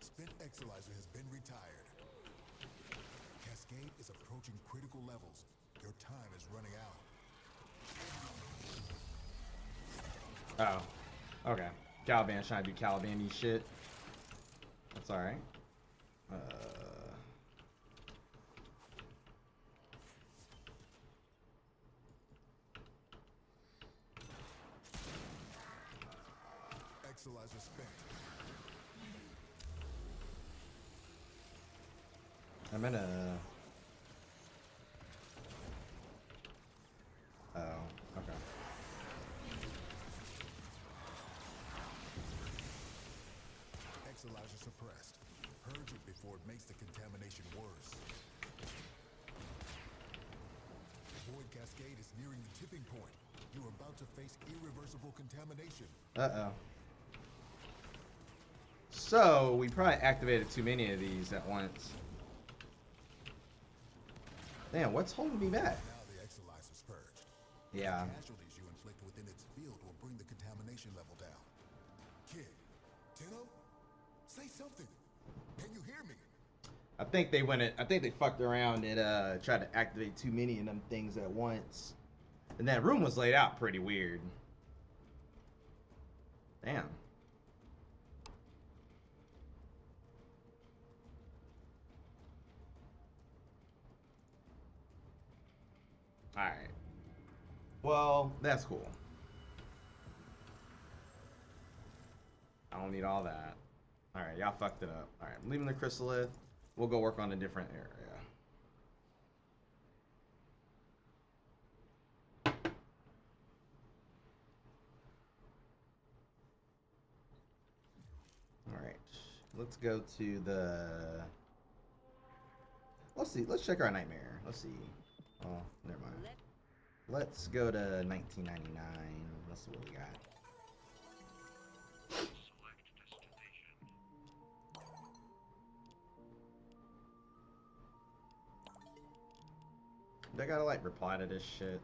Speaker 3: Spent Exilizer has been retired. Cascade is approaching critical levels. Your time is running out.
Speaker 1: Oh. Okay. Caliban's trying to do Caliban-y shit. That's alright.
Speaker 3: Exilizer spent.
Speaker 1: I'm gonna... Oh, okay.
Speaker 3: Exilizer suppressed. Purge it before it makes the contamination worse. Void Cascade is nearing the tipping point. You are about to face irreversible contamination.
Speaker 1: Uh-oh. So, we probably activated too many of these at once. Damn, what's holding me back?
Speaker 3: Now the Exilizer's purged.
Speaker 1: Yeah.
Speaker 3: The casualties you inflict within its field will bring the contamination level down. Kid, Tenno, say something. Can you hear me?
Speaker 1: I think they fucked around and tried to activate too many of them things at once. And that room was laid out pretty weird. Damn. Alright. Well, that's cool. I don't need all that. Alright, y'all fucked it up. Alright, I'm leaving the Chrysalith. We'll go work on a different area. Alright. Let's go to the... Let's see. Let's check our nightmare. Let's see. Oh, never mind. Let's go to 1999. Let's see what we got. I gotta like reply to this shit.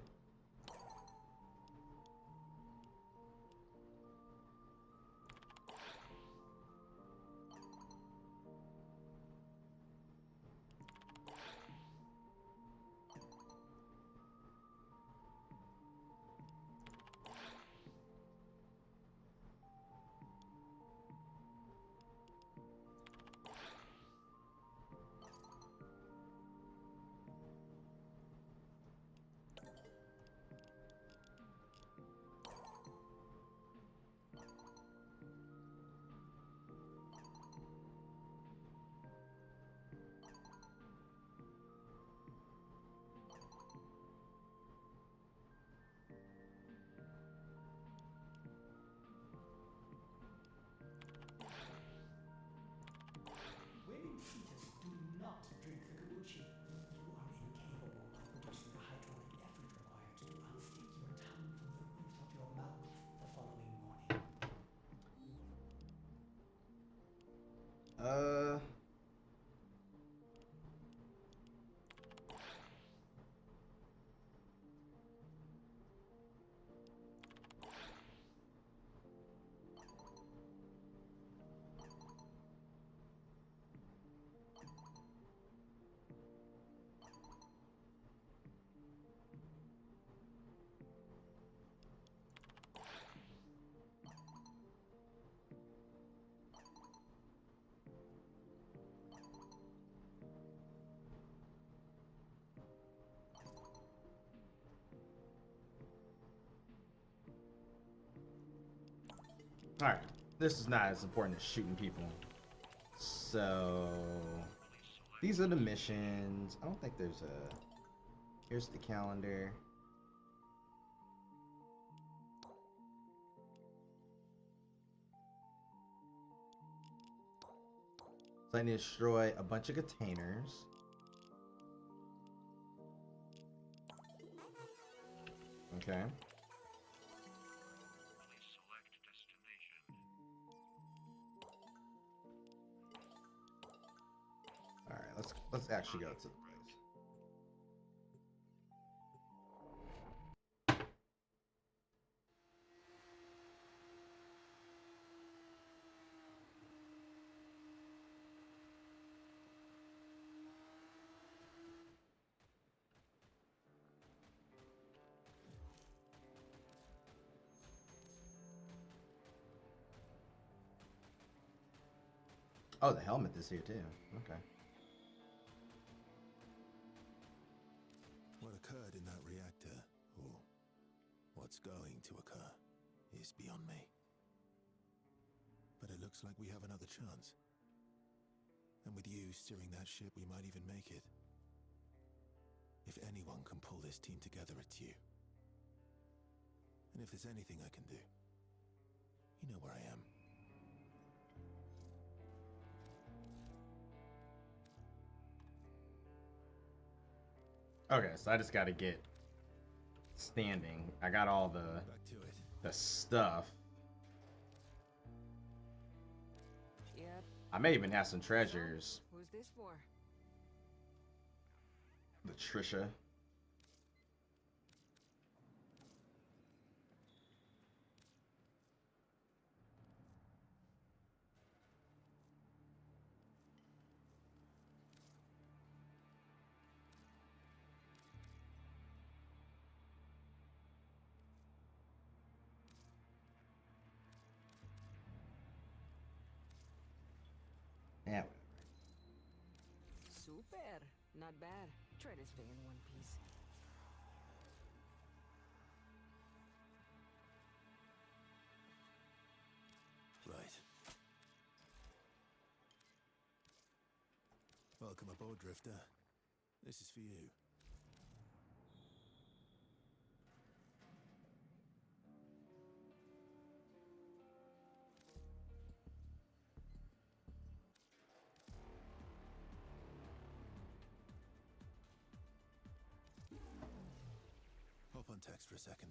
Speaker 1: Alright, this is not as important as shooting people. So, these are the missions. I don't think there's a... Here's the calendar. So I need to destroy a bunch of containers. Okay. All right, let's actually go to the place. Oh, the helmet is here too. Okay.
Speaker 3: What occurred in that reactor, or what's going to occur, is beyond me. But it looks like we have another chance. And with you steering that ship, we might even make it. If anyone can pull this team together, it's you. And if there's anything I can do, you know where I am.
Speaker 1: Okay, so I just got to get standing. I got all the stuff.
Speaker 11: Yep.
Speaker 1: I may even have some treasures.
Speaker 11: Who's this for?
Speaker 1: Latricia. Yeah.
Speaker 11: Super. Not bad. Try to stay in one piece.
Speaker 3: Right. Welcome aboard, Drifter. This is for you. Hop on text for a second.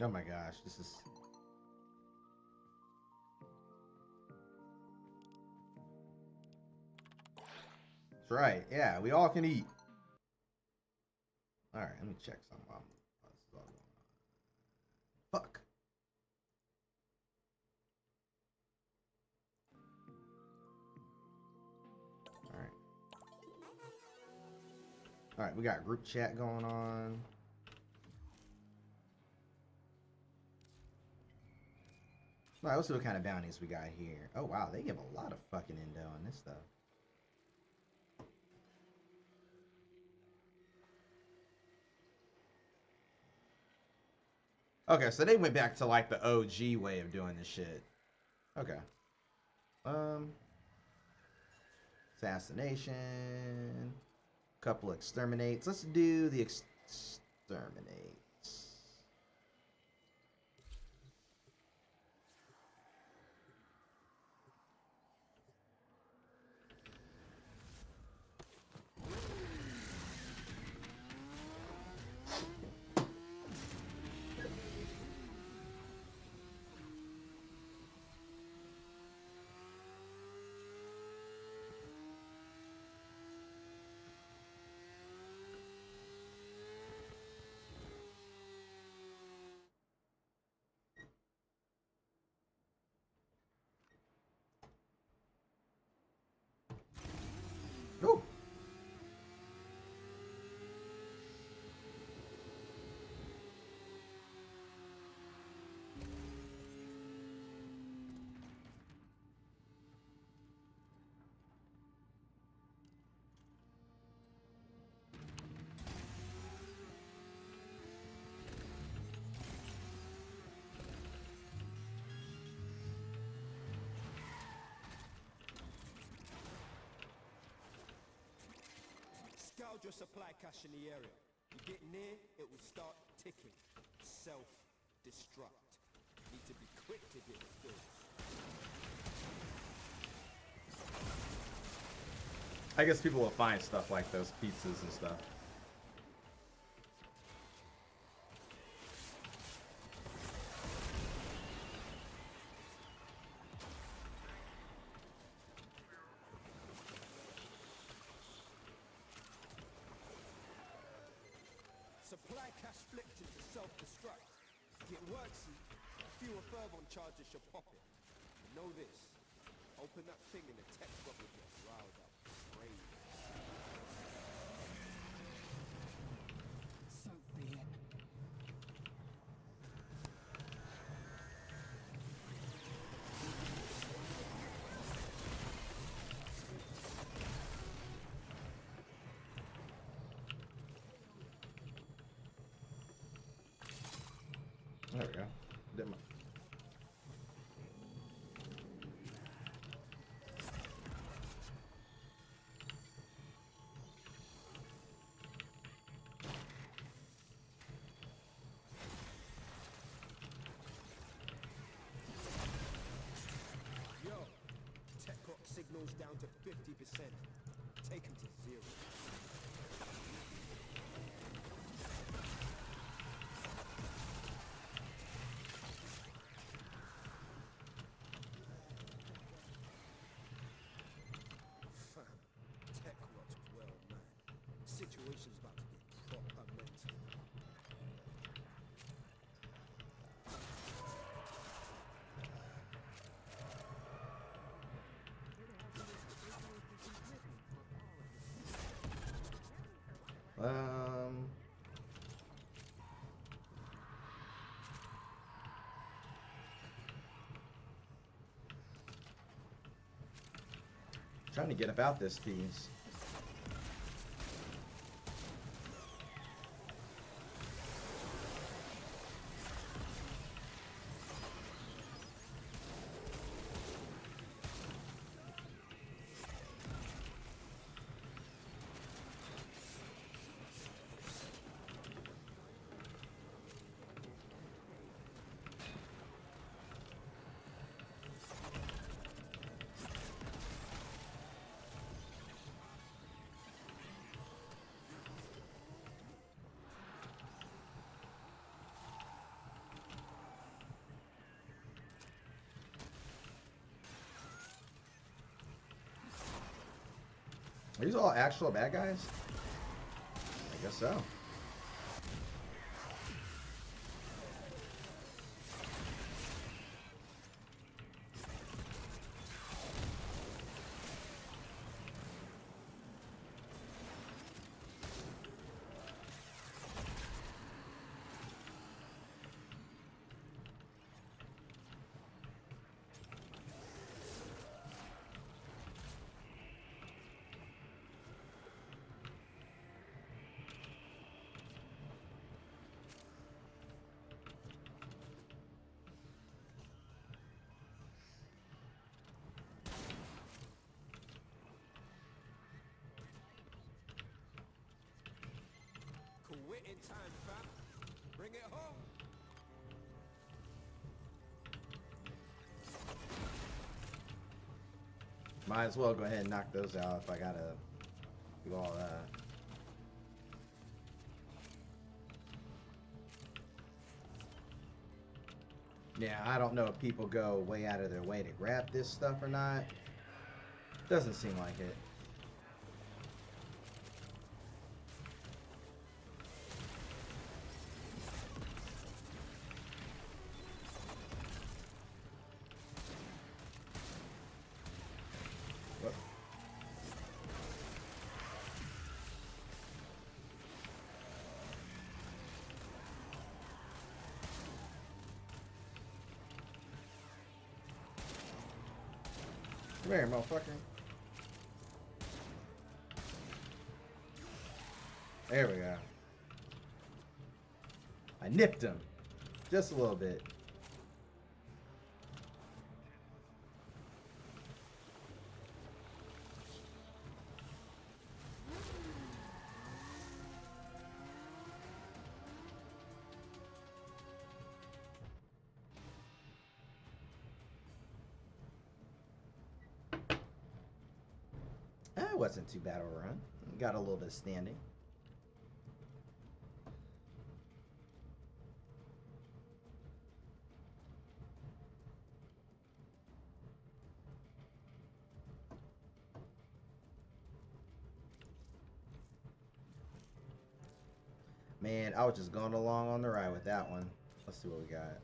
Speaker 1: Oh my gosh, this is... That's right, yeah, we all can eat. Alright, let me check something. This is all going on. Fuck. Alright. Alright, we got group chat going on. Alright, let's see what kind of bounties we got here. Oh wow, they give a lot of fucking indo on this stuff. Okay, so they went back to like the OG way of doing this shit. Okay. Assassination. Couple exterminates. Let's do the exterminates.
Speaker 12: piled your supply cache in the area. You get near, it will start ticking. Self-destruct. Need to be quick to get the goods.
Speaker 1: I guess people will find stuff like those pizzas and stuff.
Speaker 12: Supply cache flipped into self-destruct. Get worksy, fewer thermal charges should pop it. Know this. Open that thing and the tech bot will get riled up. Crazy.
Speaker 11: So be it.
Speaker 1: There we go. Did my...
Speaker 12: Yo, tech clock signals down to 50%. Take him to 0. Fam, tech rot's well, man. Situation's about to get proper mental.
Speaker 1: Trying to get about this piece. Are these all actual bad guys? I guess so.
Speaker 12: Quit in time, fam. Bring it home.
Speaker 1: Might as well go ahead and knock those out if I gotta do all that. Yeah, I don't know if people go way out of their way to grab this stuff or not. Doesn't seem like it. Whoop. Come here, motherfucker. There we go. I nipped him. Just a little bit. It wasn't too bad of a run. Got a little bit of standing. Man, I was just going along on the ride with that one. Let's see what we got.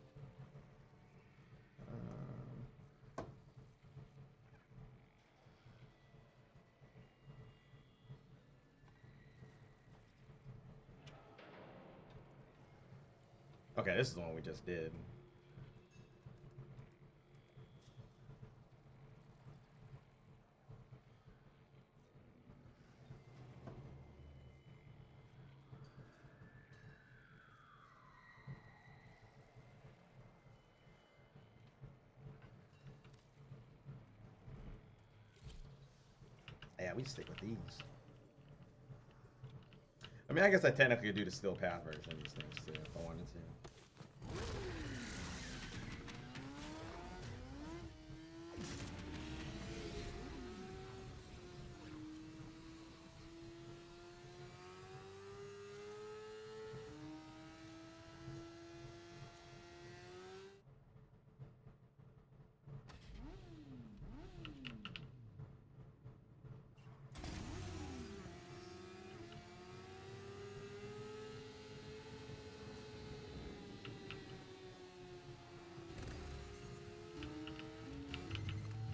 Speaker 1: Okay, this is the one we just did. Yeah, we stick with these. I mean, I guess I technically could do the steel path version of these things too, if I wanted to.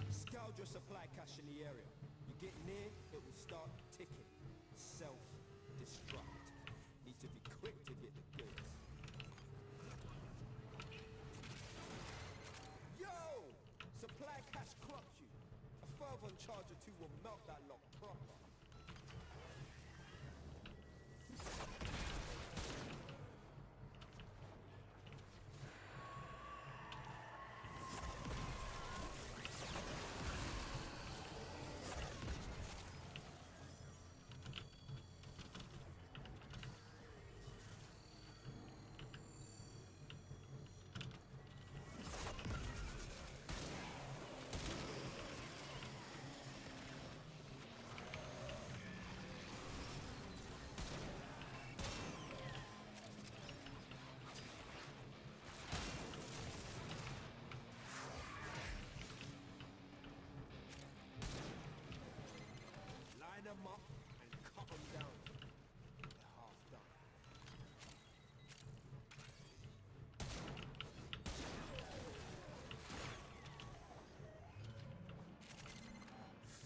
Speaker 12: Scourge your supply cache in the area. You get near, it will start ticking. Self-destruct. Need to be quick to get the goods. Yo! Supply cache clocked you. A fervent charge or two will melt that lock proper. Line them up and cut them down. They're half done.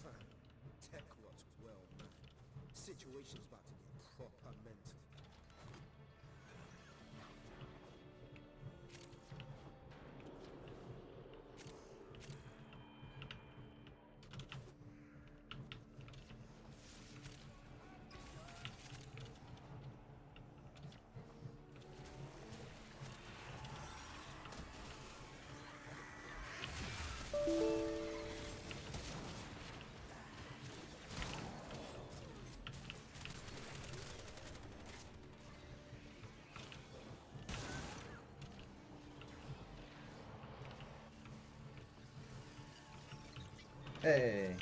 Speaker 12: Fam, tech rot's well, man. Situation's about to get proper mental.
Speaker 1: Hey,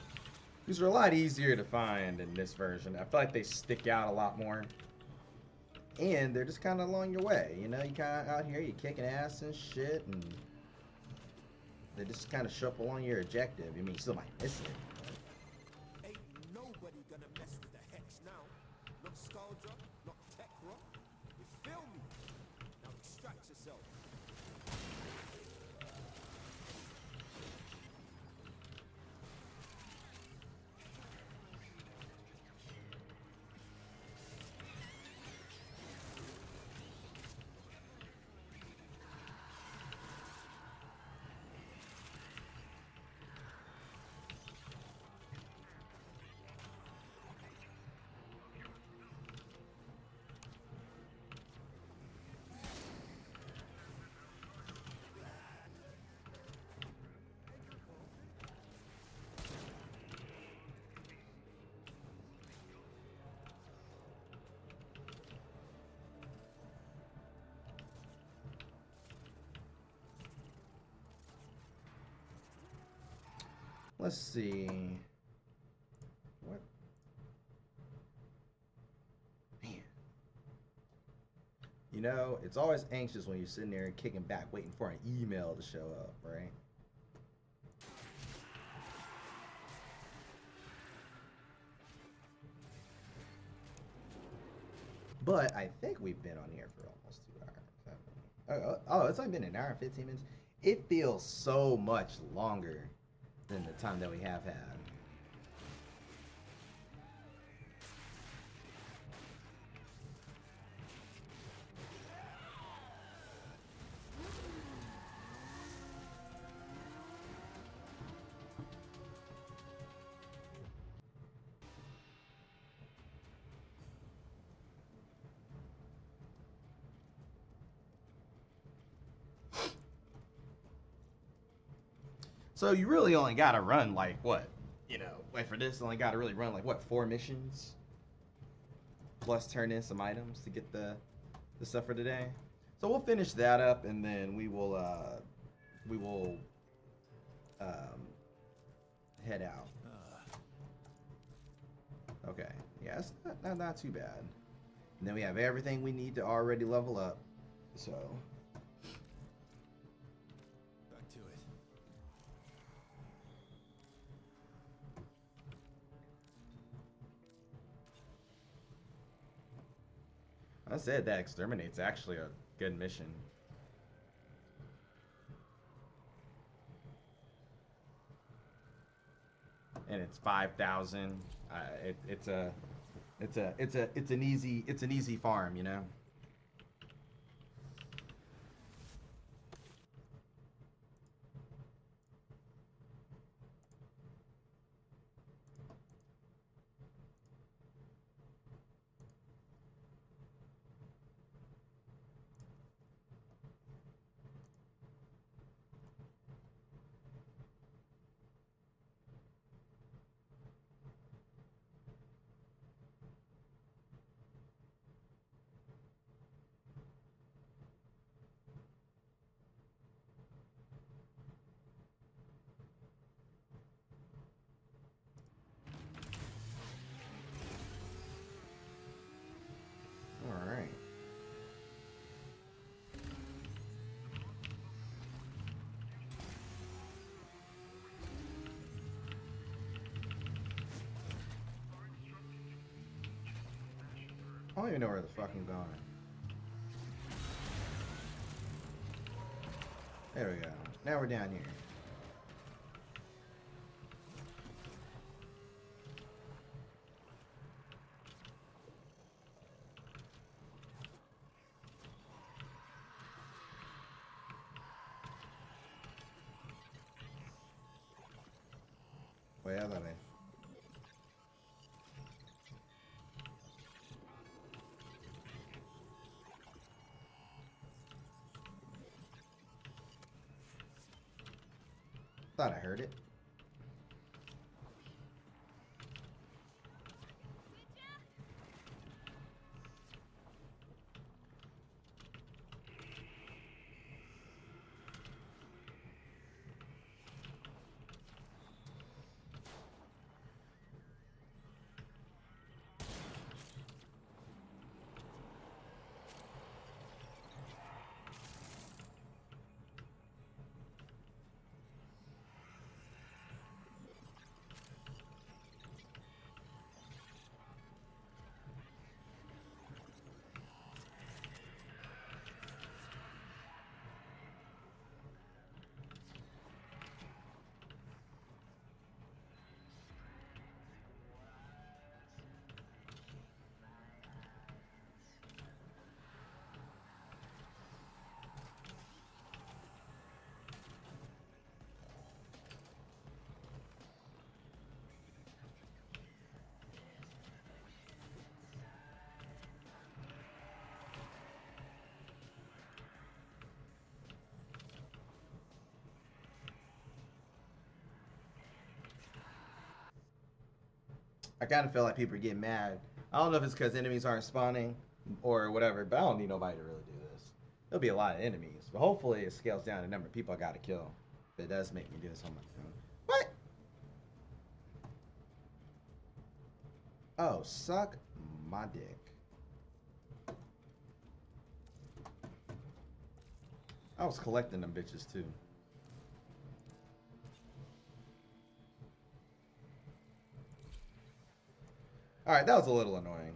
Speaker 1: these are a lot easier to find in this version. I feel like they stick out a lot more. And they're just kind of along your way, you know? You kind of out here, you're kicking ass and shit, and they just kind of show up along your objective. I mean, you still might miss it.
Speaker 12: Ain't nobody gonna mess with the hex now. Not Scaldra, not Tekra. You feel me? Now extract yourself.
Speaker 1: Let's see. What You know, it's always anxious when you're sitting there and kicking back, waiting for an email to show up, right? But I think we've been on here for almost 2 hours. Oh, it's only been an hour and 15 minutes. It feels so much longer than the time that we have had. So you really only gotta run like what? You know, wait for this, only gotta really run like what, 4 missions? Plus turn in some items to get the stuff for today. So we'll finish that up and then we will head out. Okay. Yeah, it's not too bad. And then we have everything we need to already level up. So
Speaker 3: Back to it.
Speaker 1: I said that exterminate's actually a good mission. And it's 5,000. It's an easy farm, you know. All right. I don't even know where the fuck I'm going. There we go. Now we're down here. Way out that way. Thought I heard it. I kind of feel like people are getting mad. I don't know if it's because enemies aren't spawning or whatever, but I don't need nobody to really do this. There'll be a lot of enemies, but hopefully it scales down the number of people I gotta kill. But it does make me do this on my phone. What? Oh, suck my dick. I was collecting them bitches too. Alright, that was a little annoying.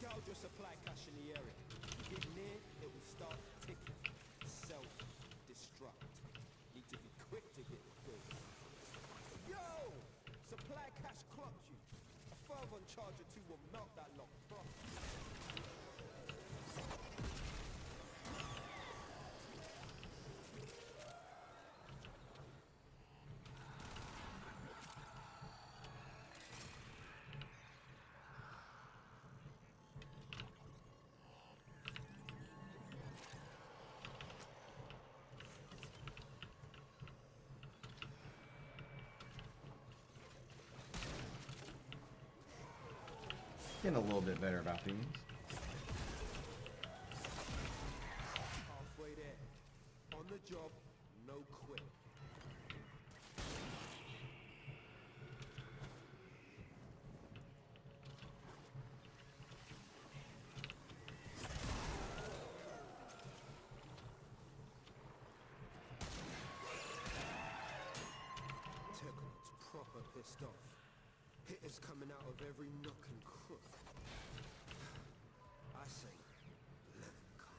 Speaker 12: Scout your supply cache in the area. You get near, it will start ticking. Self-destruct. Need to be quick to get the goods. Yo! Supply cache clocked you. A fervent charge or two will melt that lock properly.
Speaker 1: Getting a little bit better about these.
Speaker 12: Halfway there. On the job, no quit. Technot's proper pissed off. Hitters coming out of every nook and crook. I say, let them come.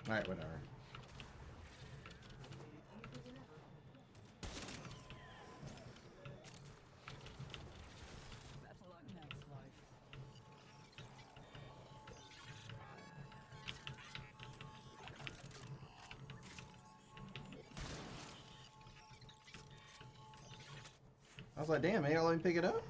Speaker 1: Alright, whatever. I was like, damn, man, let me pick it up.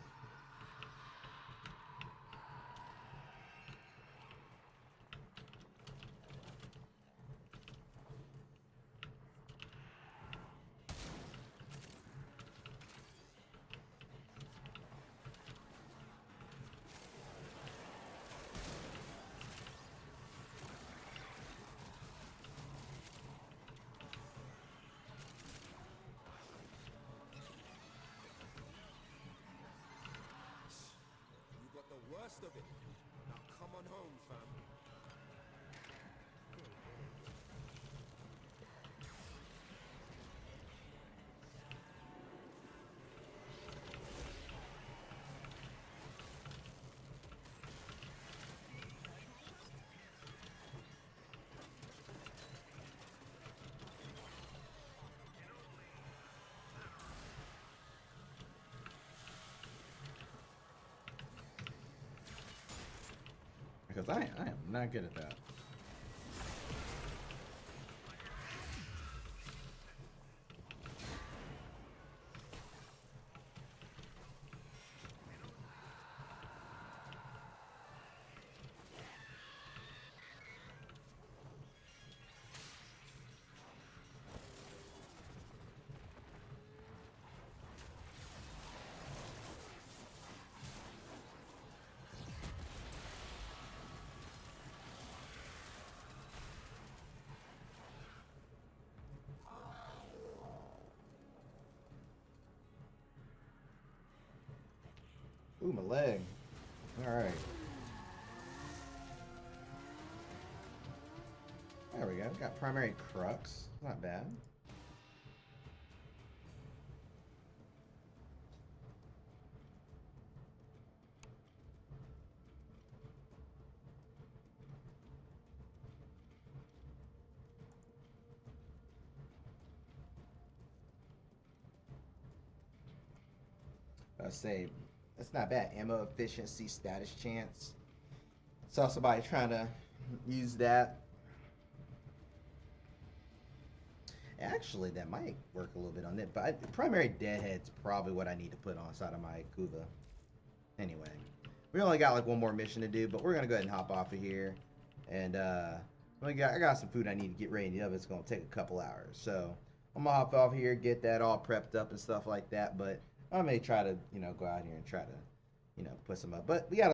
Speaker 12: You got the worst of it. Now come on home, fam.
Speaker 1: Because I am not good at that. Ooh, my leg. Alright. There we go. Got primary crux. Not bad. I say, that's not bad. Ammo efficiency, status chance. Saw somebody trying to use that. Actually, that might work a little bit on it, but primary deadhead's probably what I need to put on side of my Kuva. Anyway, we only got like one more mission to do, but we're gonna go ahead and hop off of here. And I got some food I need to get ready in the oven. It's gonna take a couple hours, so I'm gonna hop off here, get that all prepped up and stuff like that. But I may try to, go out here and try to, put some up. But we got